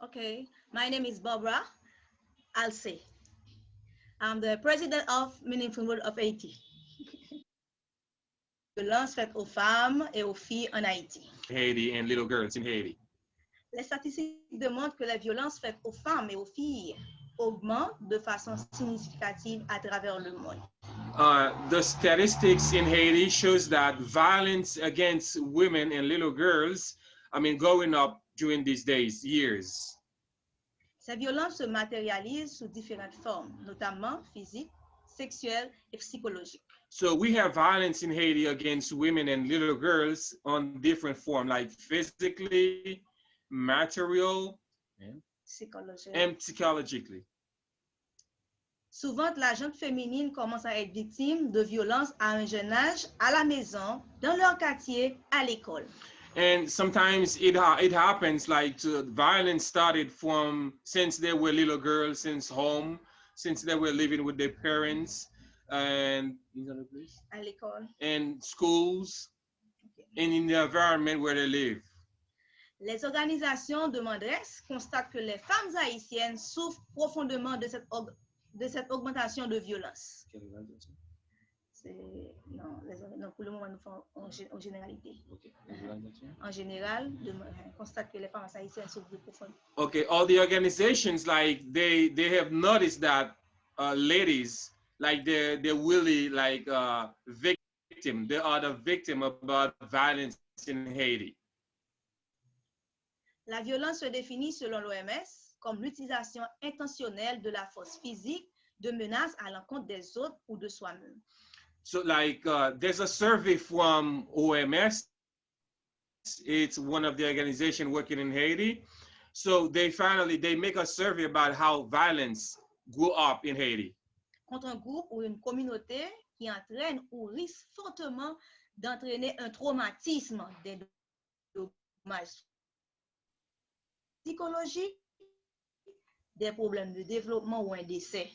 Okay, my name is Barbara Alce. I'm the president of MeaningfulWorld of Haiti. Violence faite aux femmes et aux filles en Haïti. Haiti and little girls in Haiti. Les statistiques démontrent que les violences faites aux femmes et aux filles augmentent de façon significative à travers le monde. The statistics in Haiti shows that violence against women and little girls, going up during these days, years. Ces violences se matérialisent sous différentes formes, notamment physiques, sexuelles et psychologiques. So we have violence in Haiti against women and little girls on different forms, like physically, material, and psychologically. Souvent, la gente féminine commence à être victime de violences à un jeune âge, à la maison, dans leur quartier, à l'école. And sometimes it happens like violence started since they were little girls, since home, since they were living with their parents, and à l'école, and schools, and in the environment where they live. Les organisations de Mandres constatent que les femmes haïtiennes souffrent profondément de cette augmentation de violence. Non, pour le moment, nous faisons en généralité. Okay. En général, on constate que les femmes haïtiennes souffrent profondément. Okay, all the organizations, like they have noticed that ladies, like they're really like victim. They are the victim about violence in Haiti. La violence se définit selon l'OMS comme l'utilisation intentionnelle de la force physique, de menaces à l'encontre des autres ou de soi-même. So like there's a survey from OMS. It's one of the organizations working in Haiti. So they make a survey about how violence grew up in Haiti. Contre un groupe ou une communauté qui entraîne ou risque fortement d'entraîner un traumatisme, des dommages psychologiques, des problèmes de développement ou un décès.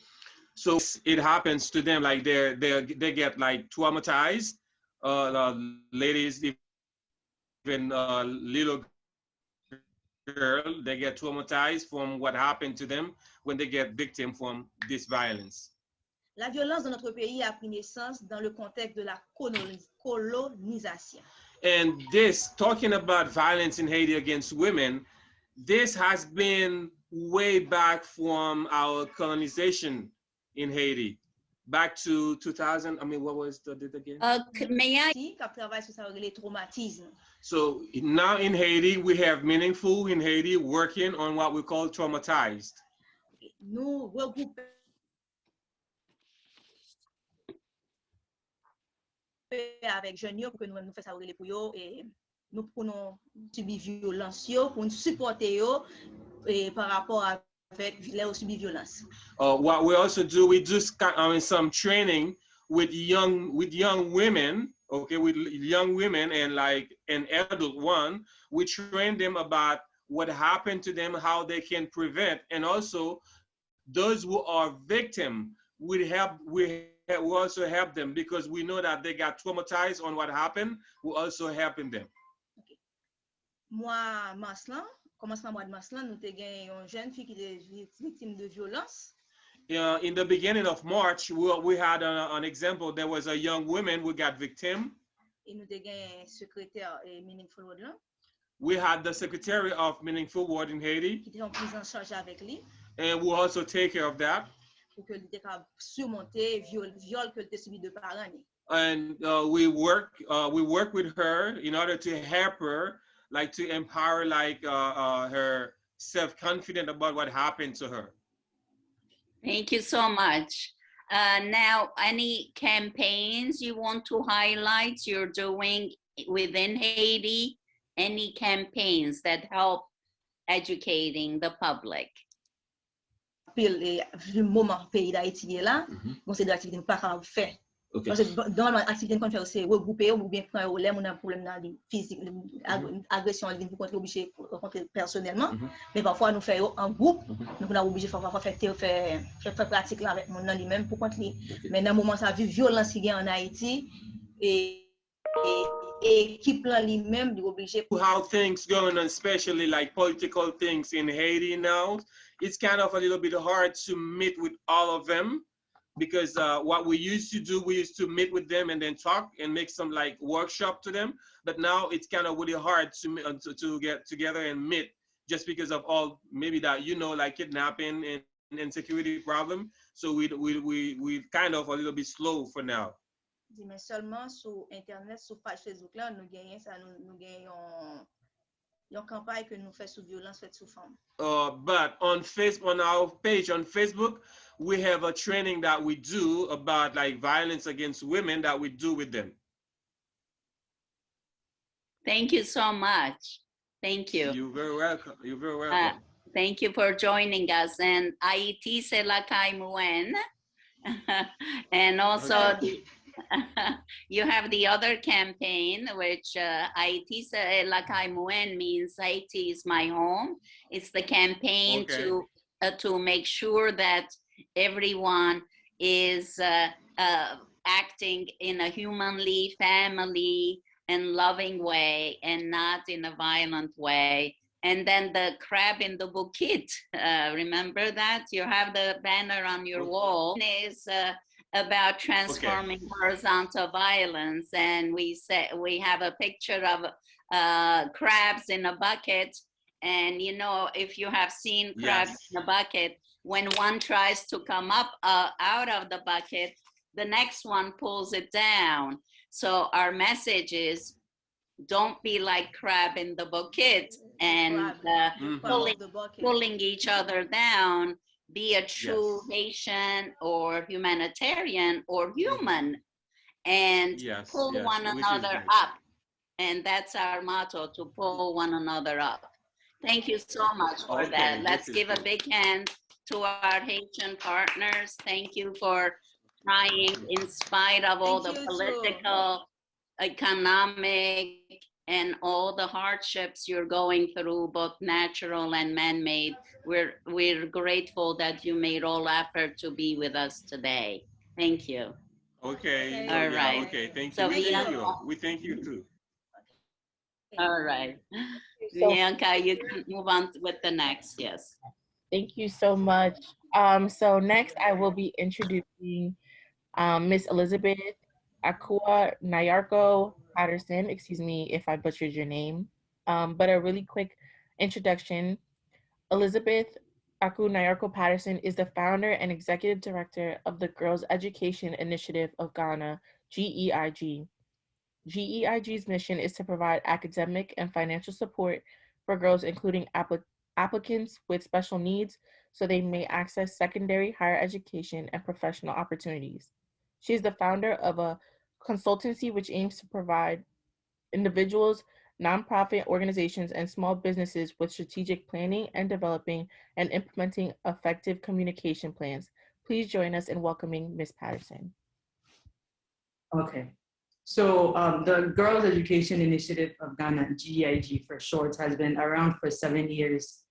So it happens to them, like they get like traumatized. Ladies, even little girl, they get traumatized from what happened to them when they get victim from this violence. La violence dans notre pays a pris naissance dans le contexte de la colonisation. And this, talking about violence in Haiti against women, this has been way back from our colonization in Haiti, back to 2000. What was the date again? May I? So now in Haiti, we have Meaningful in Haiti working on what we call traumatized. Nous regroupons avec jeunes pour que nous fassions ça pour eux et nous prenons subir violence pour nous supporter eux par rapport avec les subi violence. What we also do, we do some training with young women, okay, with young women and like an adult one. We train them about what happened to them, how they can prevent, and also those who are victim, we also help them because we know that they got traumatized on what happened. We're also helping them. Okay. Commencement mois de mars, nous avons une jeune fille qui est victime de violence. In the beginning of March, we had an example. There was a young woman who got victim. Et nous avons un secrétaire Meaningful World. we had the secretary of Meaningful World in Haiti, qui était en prise en charge avec lui, and we'll also take care of that. pour que l'était capable surmonter viol que l'était subi de par année. And we work with her in order to help her, like to empower like her self-confident about what happened to her. Thank you so much. Now, any campaigns you want to highlight you're doing within Haiti? Any campaigns that help educating the public? Puis le moment pays d'Haïti est là, bon c'est des activités nous pas capable faire. Parce que normalement activité qu'on fait c'est regrouper ou bien prendre relais on a un problème dans physique agression ligne pour obligé rencontrer personnellement mais parfois nous faisons en groupe donc on a obligé parfois faire pratique là avec mon dans lui-même pour contre mais dans moment ça vit violence qui en Haïti et équipe là lui-même obligé how things going on, especially like political things in Haiti now, it's kind of a little bit hard to meet with all of them. Because what we used to do, we used to meet with them and then talk and make some like workshop to them. But now it's kind of really hard to get together and meet just because of all maybe that like kidnapping and security problem. So we kind of a little bit slow for now. Mais seulement sur internet, sur page Facebook là, nous gagnons ça, nous gagnons une campagne que nous faisons sur violence faite sur femmes. But on our page on Facebook, we have a training that we do about like violence against women that we do with them. Thank you so much. Thank you. You're very welcome. You're very welcome. Thank you for joining us. And Haiti se la kaimuen. And also you have the other campaign, which Haiti se la kaimuen means Haiti is my home. It's the campaign to make sure that everyone is acting in a humanly, family, and loving way, and not in a violent way. And then the crab in the bucket, remember that? You have the banner on your wall. Is about transforming horizontal violence, and we have a picture of crabs in a bucket. And if you have seen crabs in a bucket, when one tries to come up out of the bucket, the next one pulls it down. So our message is, don't be like crab in the bucket and pulling each other down. Be a true Haitian or humanitarian or human, and pull one another up. And that's our motto, to pull one another up. Thank you so much for that. Let's give a big hand to our Haitian partners. Thank you for trying, in spite of all the political, economic, and all the hardships you're going through, both natural and man-made. We're grateful that you made all effort to be with us today. Thank you. Okay. All right. Okay. Thank you. So We thank you too. All right. Bianca, you can move on with the next. Yes. Thank you so much. So next I will be introducing Miss Elizabeth Akua Nyoko Patterson. Excuse me if I butchered your name, but a really quick introduction. Elizabeth Akua Nyoko Patterson is the founder and executive director of the Girls Education Initiative of Ghana, GEIG. GEIG's mission is to provide academic and financial support for girls, including applicants with special needs, so they may access secondary higher education and professional opportunities. She is the founder of a consultancy which aims to provide individuals, nonprofit organizations, and small businesses with strategic planning and developing and implementing effective communication plans. Please join us in welcoming Ms. Patterson. Okay. So the Girls Education Initiative of Ghana, GIG for short, has been around for 7 years.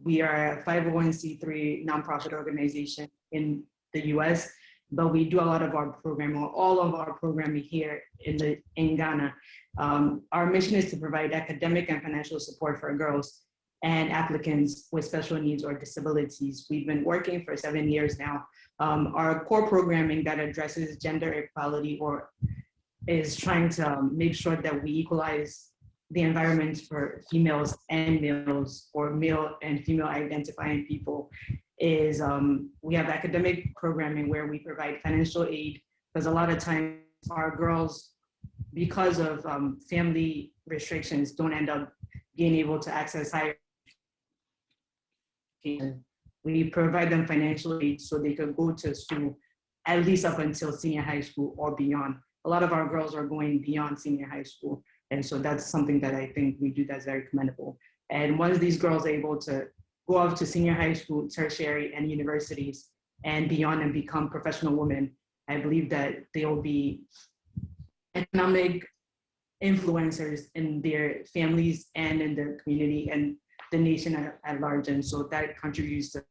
We are a 501c3 nonprofit organization in the US, but we do a lot of our programming, or all of our programming here in Ghana. Our mission is to provide academic and financial support for girls and applicants with special needs or disabilities. We've been working for 7 years now. Our core programming that addresses gender equality or is trying to make sure that we equalize the environment for females and males, or male and female identifying people, is we have academic programming where we provide financial aid, because a lot of times our girls, because of family restrictions, don't end up being able to access higher education. We provide them financial aid so they could go to school at least up until senior high school or beyond. A lot of our girls are going beyond senior high school. And so that's something that I think we do that's very commendable. And once these girls are able to go off to senior high school, tertiary, and universities and beyond and become professional women, I believe that they will be economic influencers in their families and in their community and the nation at large. And so that contributes to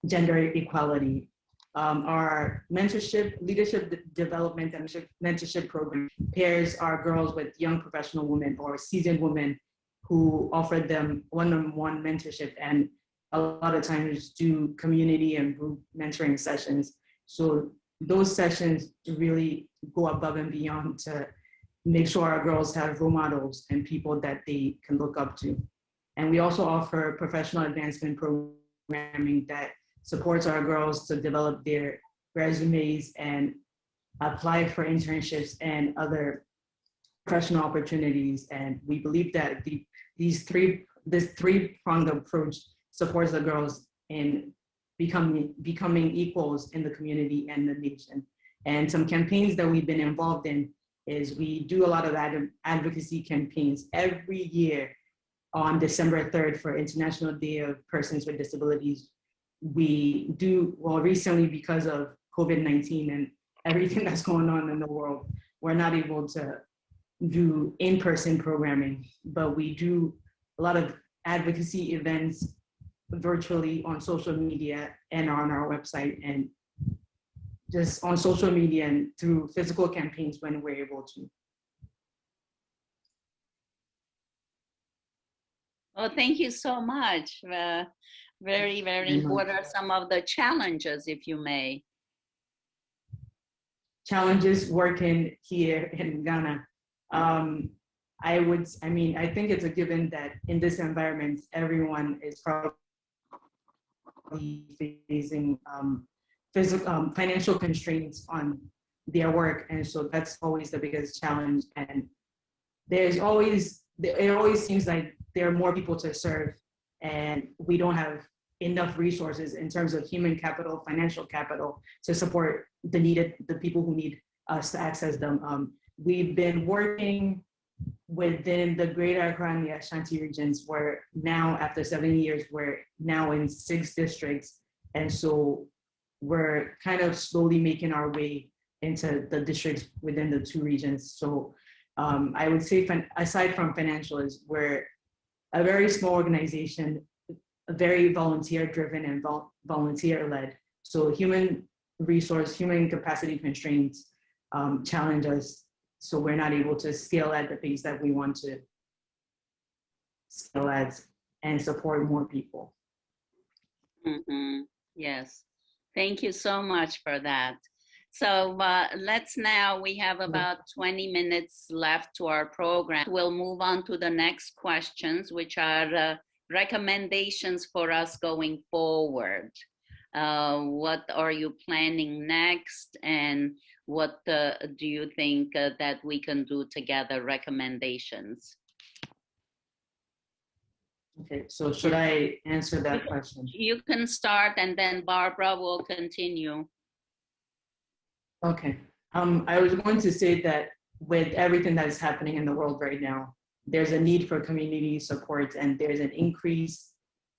gender equality. Our mentorship, leadership development and mentorship program pairs our girls with young professional women or seasoned women who offer them one-on-one mentorship, and a lot of times do community and group mentoring sessions. So those sessions really go above and beyond to make sure our girls have role models and people that they can look up to. And we also offer professional advancement programming that supports our girls to develop their resumes and apply for internships and other professional opportunities. And we believe that this three-pronged approach supports the girls in becoming equals in the community and the nation. And some campaigns that we've been involved in is we do a lot of advocacy campaigns every year on December 3rd for International Day of Persons with Disabilities. We do, well, recently because of COVID-19 and everything that's going on in the world, we're not able to do in-person programming, but we do a lot of advocacy events virtually on social media and on our website, and just on social media and through physical campaigns when we're able to. Well, thank you so much. Very, very important. What are some of the challenges, if you may? Challenges working here in Ghana. I think it's a given that in this environment, everyone is probably facing financial constraints on their work. And so that's always the biggest challenge. And it always seems like there are more people to serve, and we don't have enough resources in terms of human capital, financial capital to support the people who need us to access them. We've been working within the Greater Accra and the Ashanti regions, where now after 7 years, we're now in 6 districts. And so we're kind of slowly making our way into the districts within the 2 regions. So I would say, aside from financial, we're a very small organization, very volunteer-driven and volunteer-led. So human capacity constraints challenge us. So we're not able to scale at the pace that we want to scale at and support more people. Mm-hmm. Yes, thank you so much for that. So we have about 20 minutes left to our program. We'll move on to the next questions, which are recommendations for us going forward. What are you planning next, and what do you think that we can do together, recommendations? Okay, so should I answer that question? You can start, and then Barbara will continue. Okay, I was going to say that with everything that is happening in the world right now, there's a need for community support, and there's an increase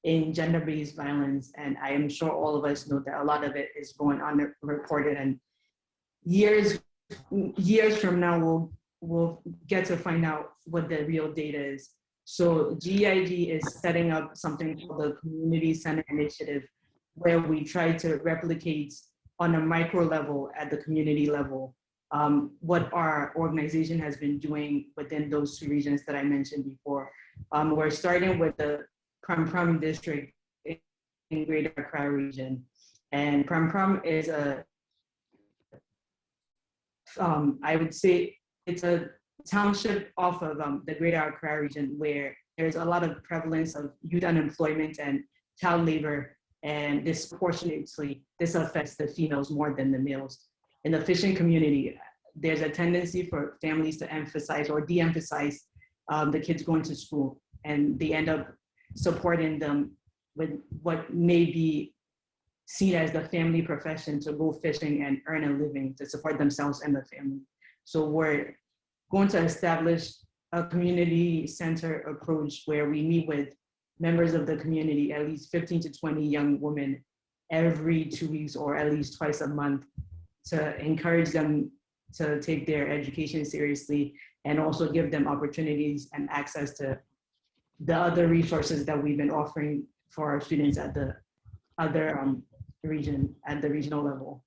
in gender-based violence. And I am sure all of us know that a lot of it is going unreported, and years from now, we'll get to find out what the real data is. So GIG is setting up something called the Community Center Initiative, where we try to replicate on a micro level at the community level what our organization has been doing within those 2 regions that I mentioned before. We're starting with the Pram district in Greater Accra region. And Pram is I would say it's a township off of the Greater Accra region, where there's a lot of prevalence of youth unemployment and child labor, and disproportionately, this affects the females more than the males. In the fishing community, there's a tendency for families to emphasize or de-emphasize the kids going to school, and they end up supporting them with what may be seen as the family profession to go fishing and earn a living to support themselves and the family. So we're going to establish a community center approach where we meet with members of the community, at least 15 to 20 young women every 2 weeks or at least twice a month, to encourage them to take their education seriously and also give them opportunities and access to the other resources that we've been offering for our students at the other region, at the regional level.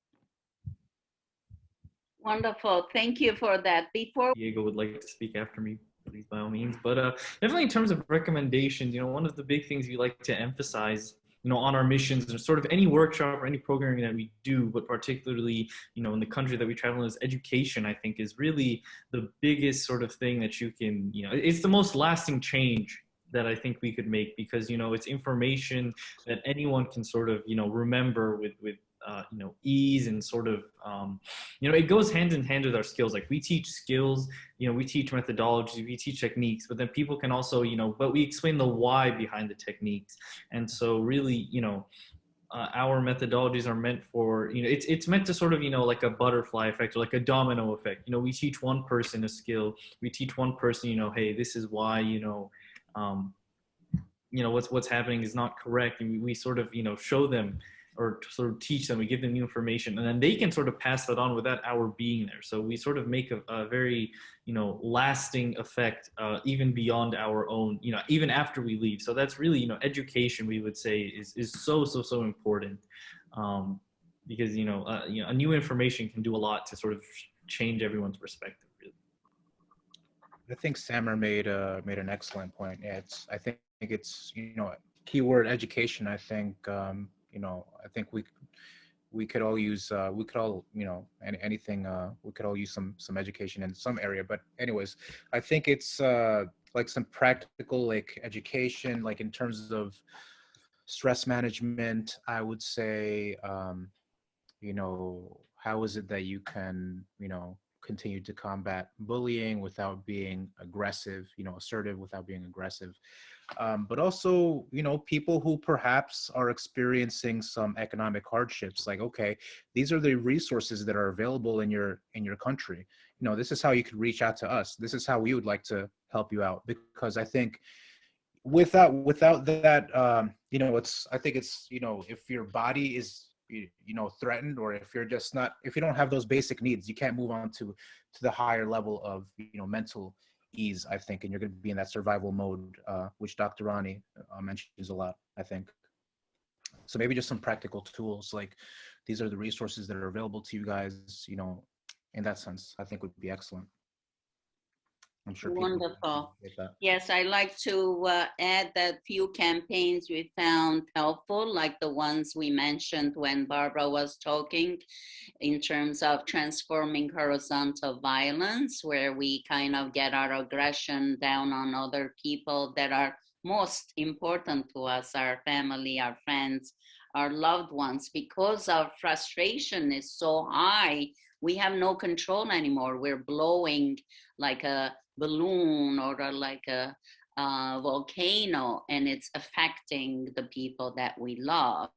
Wonderful. Thank you for that. Before Diego would like to speak after me, please, by all means. But definitely in terms of recommendations, one of the big things we like to emphasize, on our missions and sort of any workshop or any programming that we do, but particularly, in the country that we travel in, is education, I think, is really the biggest sort of thing that you can, it's the most lasting change that I think we could make, because, it's information that anyone can sort of, remember with ease, and sort of, it goes hand in hand with our skills. Like, we teach skills, we teach methodology, we teach techniques, but then people can also, but we explain the why behind the techniques. And so really, our methodologies are meant for, it's meant to sort of, like a butterfly effect or like a domino effect. We teach one person a skill, we teach one person, hey, this is why, what's happening is not correct. And we sort of, show them, or sort of teach them, we give them new information, and then they can sort of pass that on without our being there. So we sort of make a very, lasting effect, even beyond our own, even after we leave. So that's really, education, we would say, is so important, because, a new information can do a lot to sort of change everyone's perspective, really. I think Samar made an excellent point. I think it's, keyword education. I think, I think we could all use anything. We could all use some education in some area. But anyways, I think it's like some practical, like, education, like in terms of stress management. I would say, how is it that you can, continue to combat bullying without being aggressive, assertive without being aggressive. But also, people who perhaps are experiencing some economic hardships, like, okay, these are the resources that are available in your country. This is how you could reach out to us. This is how we would like to help you out. Because I think without that, I think it's, if your body is, threatened, or if you don't have those basic needs, you can't move on to the higher level of, mental ease, I think, and you're going to be in that survival mode, which Dr. Rani mentions a lot, I think. So maybe just some practical tools, like, these are the resources that are available to you guys, in that sense, I think would be excellent. I'm sure people wonderful. appreciate that. Yes, I like to add that few campaigns we found helpful, like the ones we mentioned when Barbara was talking, in terms of transforming horizontal violence, where we kind of get our aggression down on other people that are most important to us, our family, our friends, our loved ones. Because our frustration is so high, we have no control anymore. We're blowing like a balloon or like a volcano, and it's affecting the people that we love.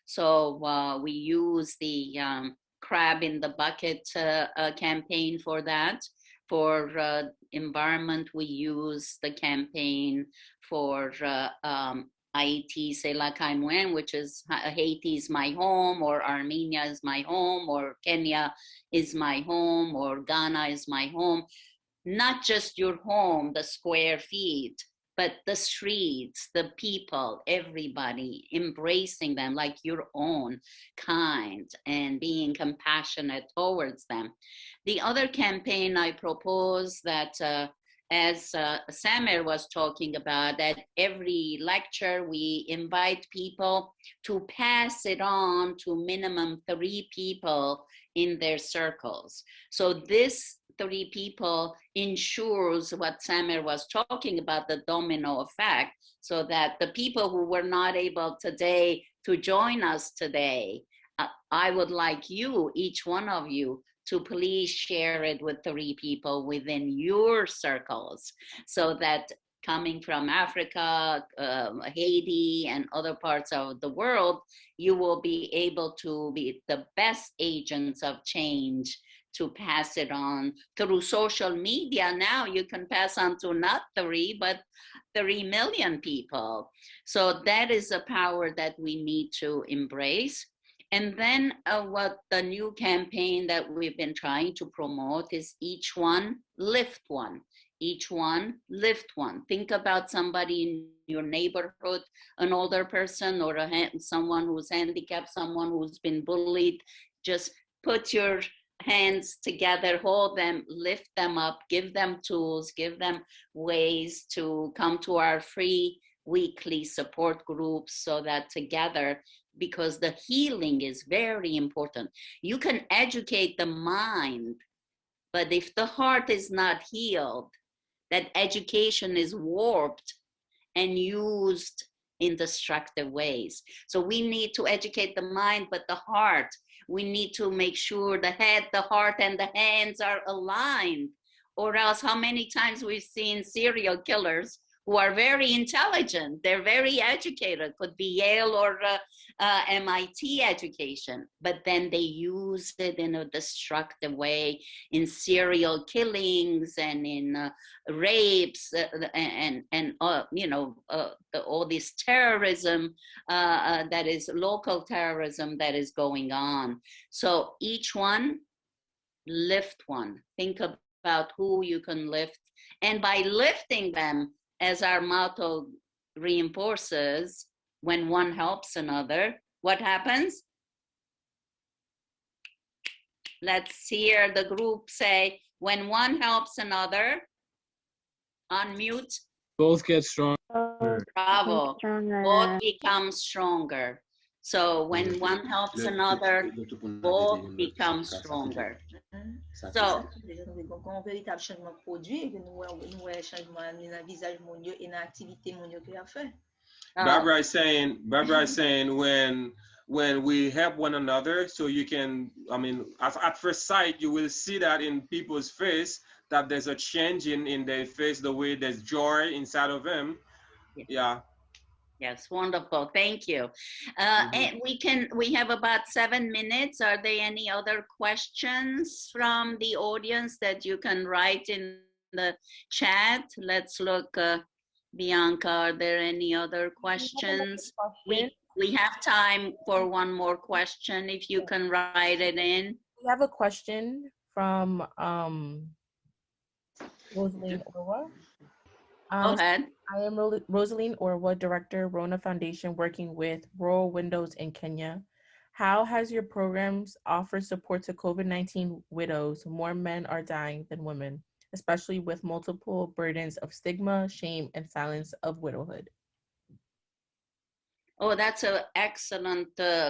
So we use the crab in the bucket campaign for that. For environment, we use the campaign for Haiti, c'est la Caïmoine, which is Haiti is my home, or Armenia is my home, or Kenya is my home, or Ghana is my home. Not just your home, the square feet, but the streets, the people, everybody, embracing them like your own kind and being compassionate towards them. The other campaign I propose that, as Samir was talking about, that every lecture we invite people to pass it on to minimum 3 people in their circles. So this 3 people ensures what Samer was talking about, the domino effect, so that the people who were not able today to join us today, I would like you, each one of you, to please share it with 3 people within your circles, so that coming from Africa, Haiti, and other parts of the world, you will be able to be the best agents of change to pass it on through social media. Now you can pass on to not 3, but 3 million people. So that is a power that we need to embrace. And then what the new campaign that we've been trying to promote is each one lift one. Each one lift one. Think about somebody in your neighborhood, an older person or someone who's handicapped, someone who's been bullied. Just put your hands together, hold them, lift them up, give them tools, give them ways to come to our free weekly support groups, so that together, because the healing is very important. You can educate the mind, but if the heart is not healed, that education is warped and used in destructive ways. So we need to educate the mind, but the heart, we need to make sure the head, the heart, and the hands are aligned, or else how many times we've seen serial killers who are very intelligent, they're very educated, could be Yale or MIT education, but then they use it in a destructive way in serial killings and in rapes and you know, all this terrorism that is local terrorism that is going on. So each one, lift one. Think about who you can lift, and by lifting them, as our motto reinforces, when one helps another, what happens? Let's hear the group say, when one helps another, unmute. Both get stronger. Bravo. Both become stronger. So when one helps another, both become stronger. So un véritable changement produit, que nous voyons changement dans le visage mondial et dans l'activité mondiale qu'il a fait. Barbara is saying when we help one another, so you can, I mean, at first sight, you will see that in people's face, that there's a change in their face, the way there's joy inside of them. Yeah. Yes, wonderful. Thank you. And we have about 7 minutes. Are there any other questions from the audience that you can write in the chat? Let's look, Bianca, are there any other questions? We have time for one more question, if you can write it in. We have a question from Rosaline Orwa. Go ahead. I am Rosaline Orwa, Director, Rona Foundation, working with Rural Windows in Kenya. How has your programs offered support to COVID-19 widows? More men are dying than women, especially with multiple burdens of stigma, shame, and silence of widowhood. Oh, that's an excellent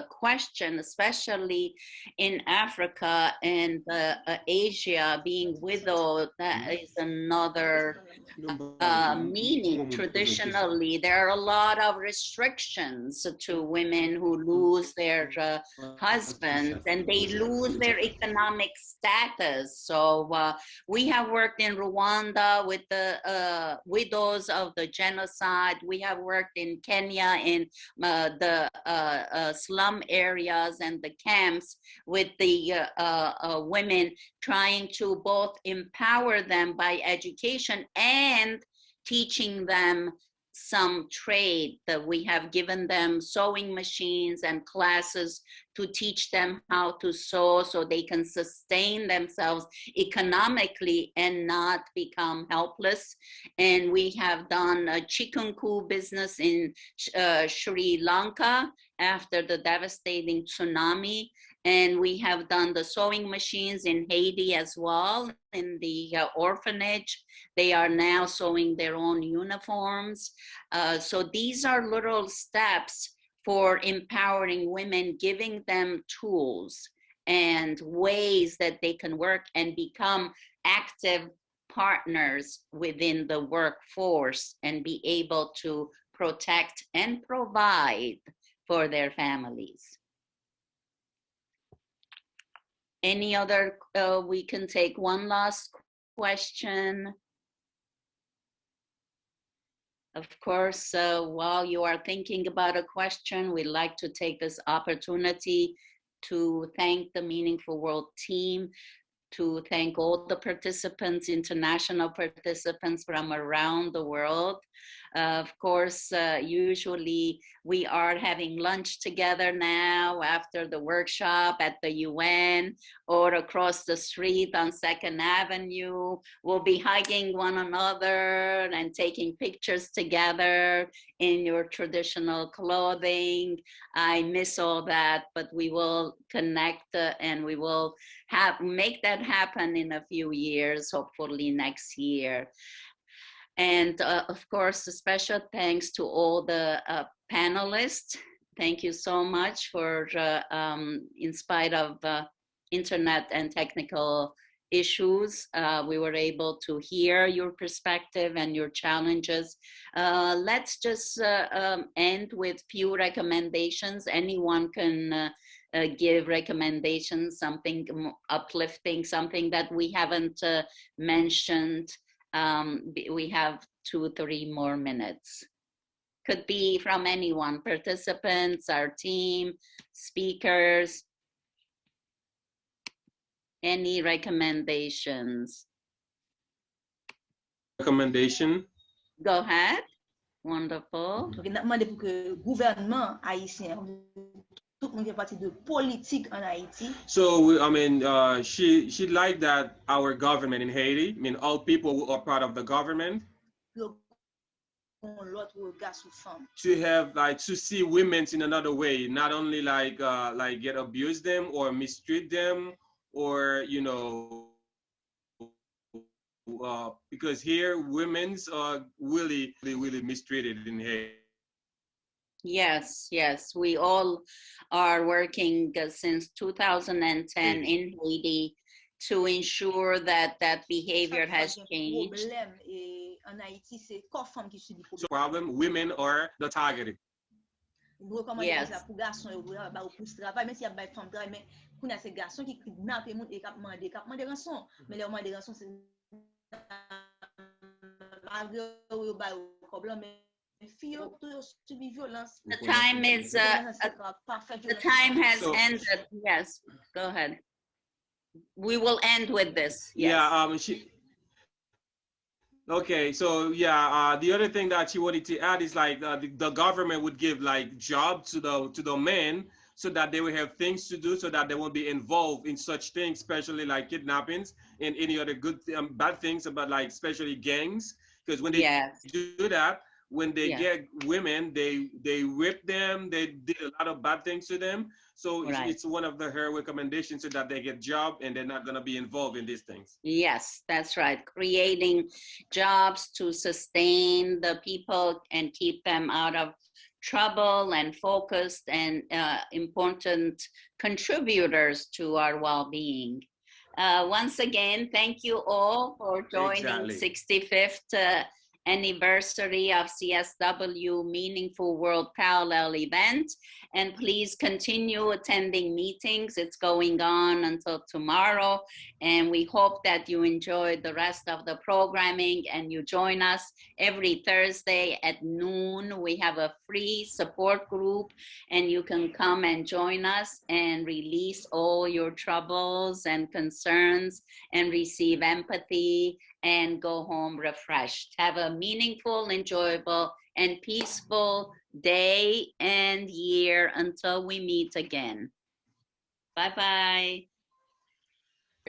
question, especially in Africa and Asia, being widowed. That is another meaning. Traditionally, there are a lot of restrictions to women who lose their husbands, and they lose their economic status. So we have worked in Rwanda with the widows of the genocide. We have worked in Kenya in the slum areas and the camps with the women, trying to both empower them by education and teaching them some trade. That we have given them sewing machines and classes to teach them how to sew so they can sustain themselves economically and not become helpless. And we have done a chikungu business in Sri Lanka after the devastating tsunami. And we have done the sewing machines in Haiti as well, in the orphanage. They are now sewing their own uniforms. So these are little steps for empowering women, giving them tools and ways that they can work and become active partners within the workforce and be able to protect and provide for their families. Any other, we can take one last question. Of course, while you are thinking about a question, we'd like to take this opportunity to thank the Meaningful World team, to thank all the participants, international participants from around the world. Of course, usually we are having lunch together now after the workshop at the UN or across the street on 2nd Avenue. We'll be hugging one another and taking pictures together in your traditional clothing. I miss all that, but we will connect and we will make that happen in a few years, hopefully next year. And of course, a special thanks to all the panelists. Thank you so much for, in spite of internet and technical issues, we were able to hear your perspective and your challenges. Let's just end with few recommendations. Anyone can give recommendations, something uplifting, something that we haven't mentioned. We have 2-3 more minutes. Could be from anyone, participants, our team, speakers. Any recommendations? Recommendation? Go ahead. Wonderful. Donc, on a demandé pour que le gouvernement haïtien, tout le monde fait partie de politique en Haïti. So, I mean, she'd like that our government in Haiti, I mean, all people who are part of the government, to have, like, to see women in another way, not only like get abuse them or mistreat them, or, you know, because here women's are really mistreated in Haiti. Yes, yes, we all are working since 2010 in Haiti to ensure that that behavior has changed. So problem, women are the targeted. Yes. The time is the time has ended. Yes, go ahead. We will end with this. Yes. Yeah, okay, so yeah, the other thing that she wanted to add is like the government would give like job to the men so that they will have things to do, so that they won't be involved in such things, especially like kidnappings and any other bad things, about like especially gangs, because when they do that, when they get women, they whip them, they did a lot of bad things to them. So it's one of her recommendations, so that they get job and they're not going to be involved in these things. Yes, that's right. Creating jobs to sustain the people and keep them out of trouble and focused and important contributors to our well-being. Once again, thank you all for joining 65th anniversary of CSW Meaningful World Parallel event. And please continue attending meetings. It's going on until tomorrow. And we hope that you enjoyed the rest of the programming and you join us every Thursday at noon. We have a free support group and you can come and join us and release all your troubles and concerns and receive empathy and go home refreshed. Have a meaningful, enjoyable, and peaceful day and year until we meet again. Bye-bye.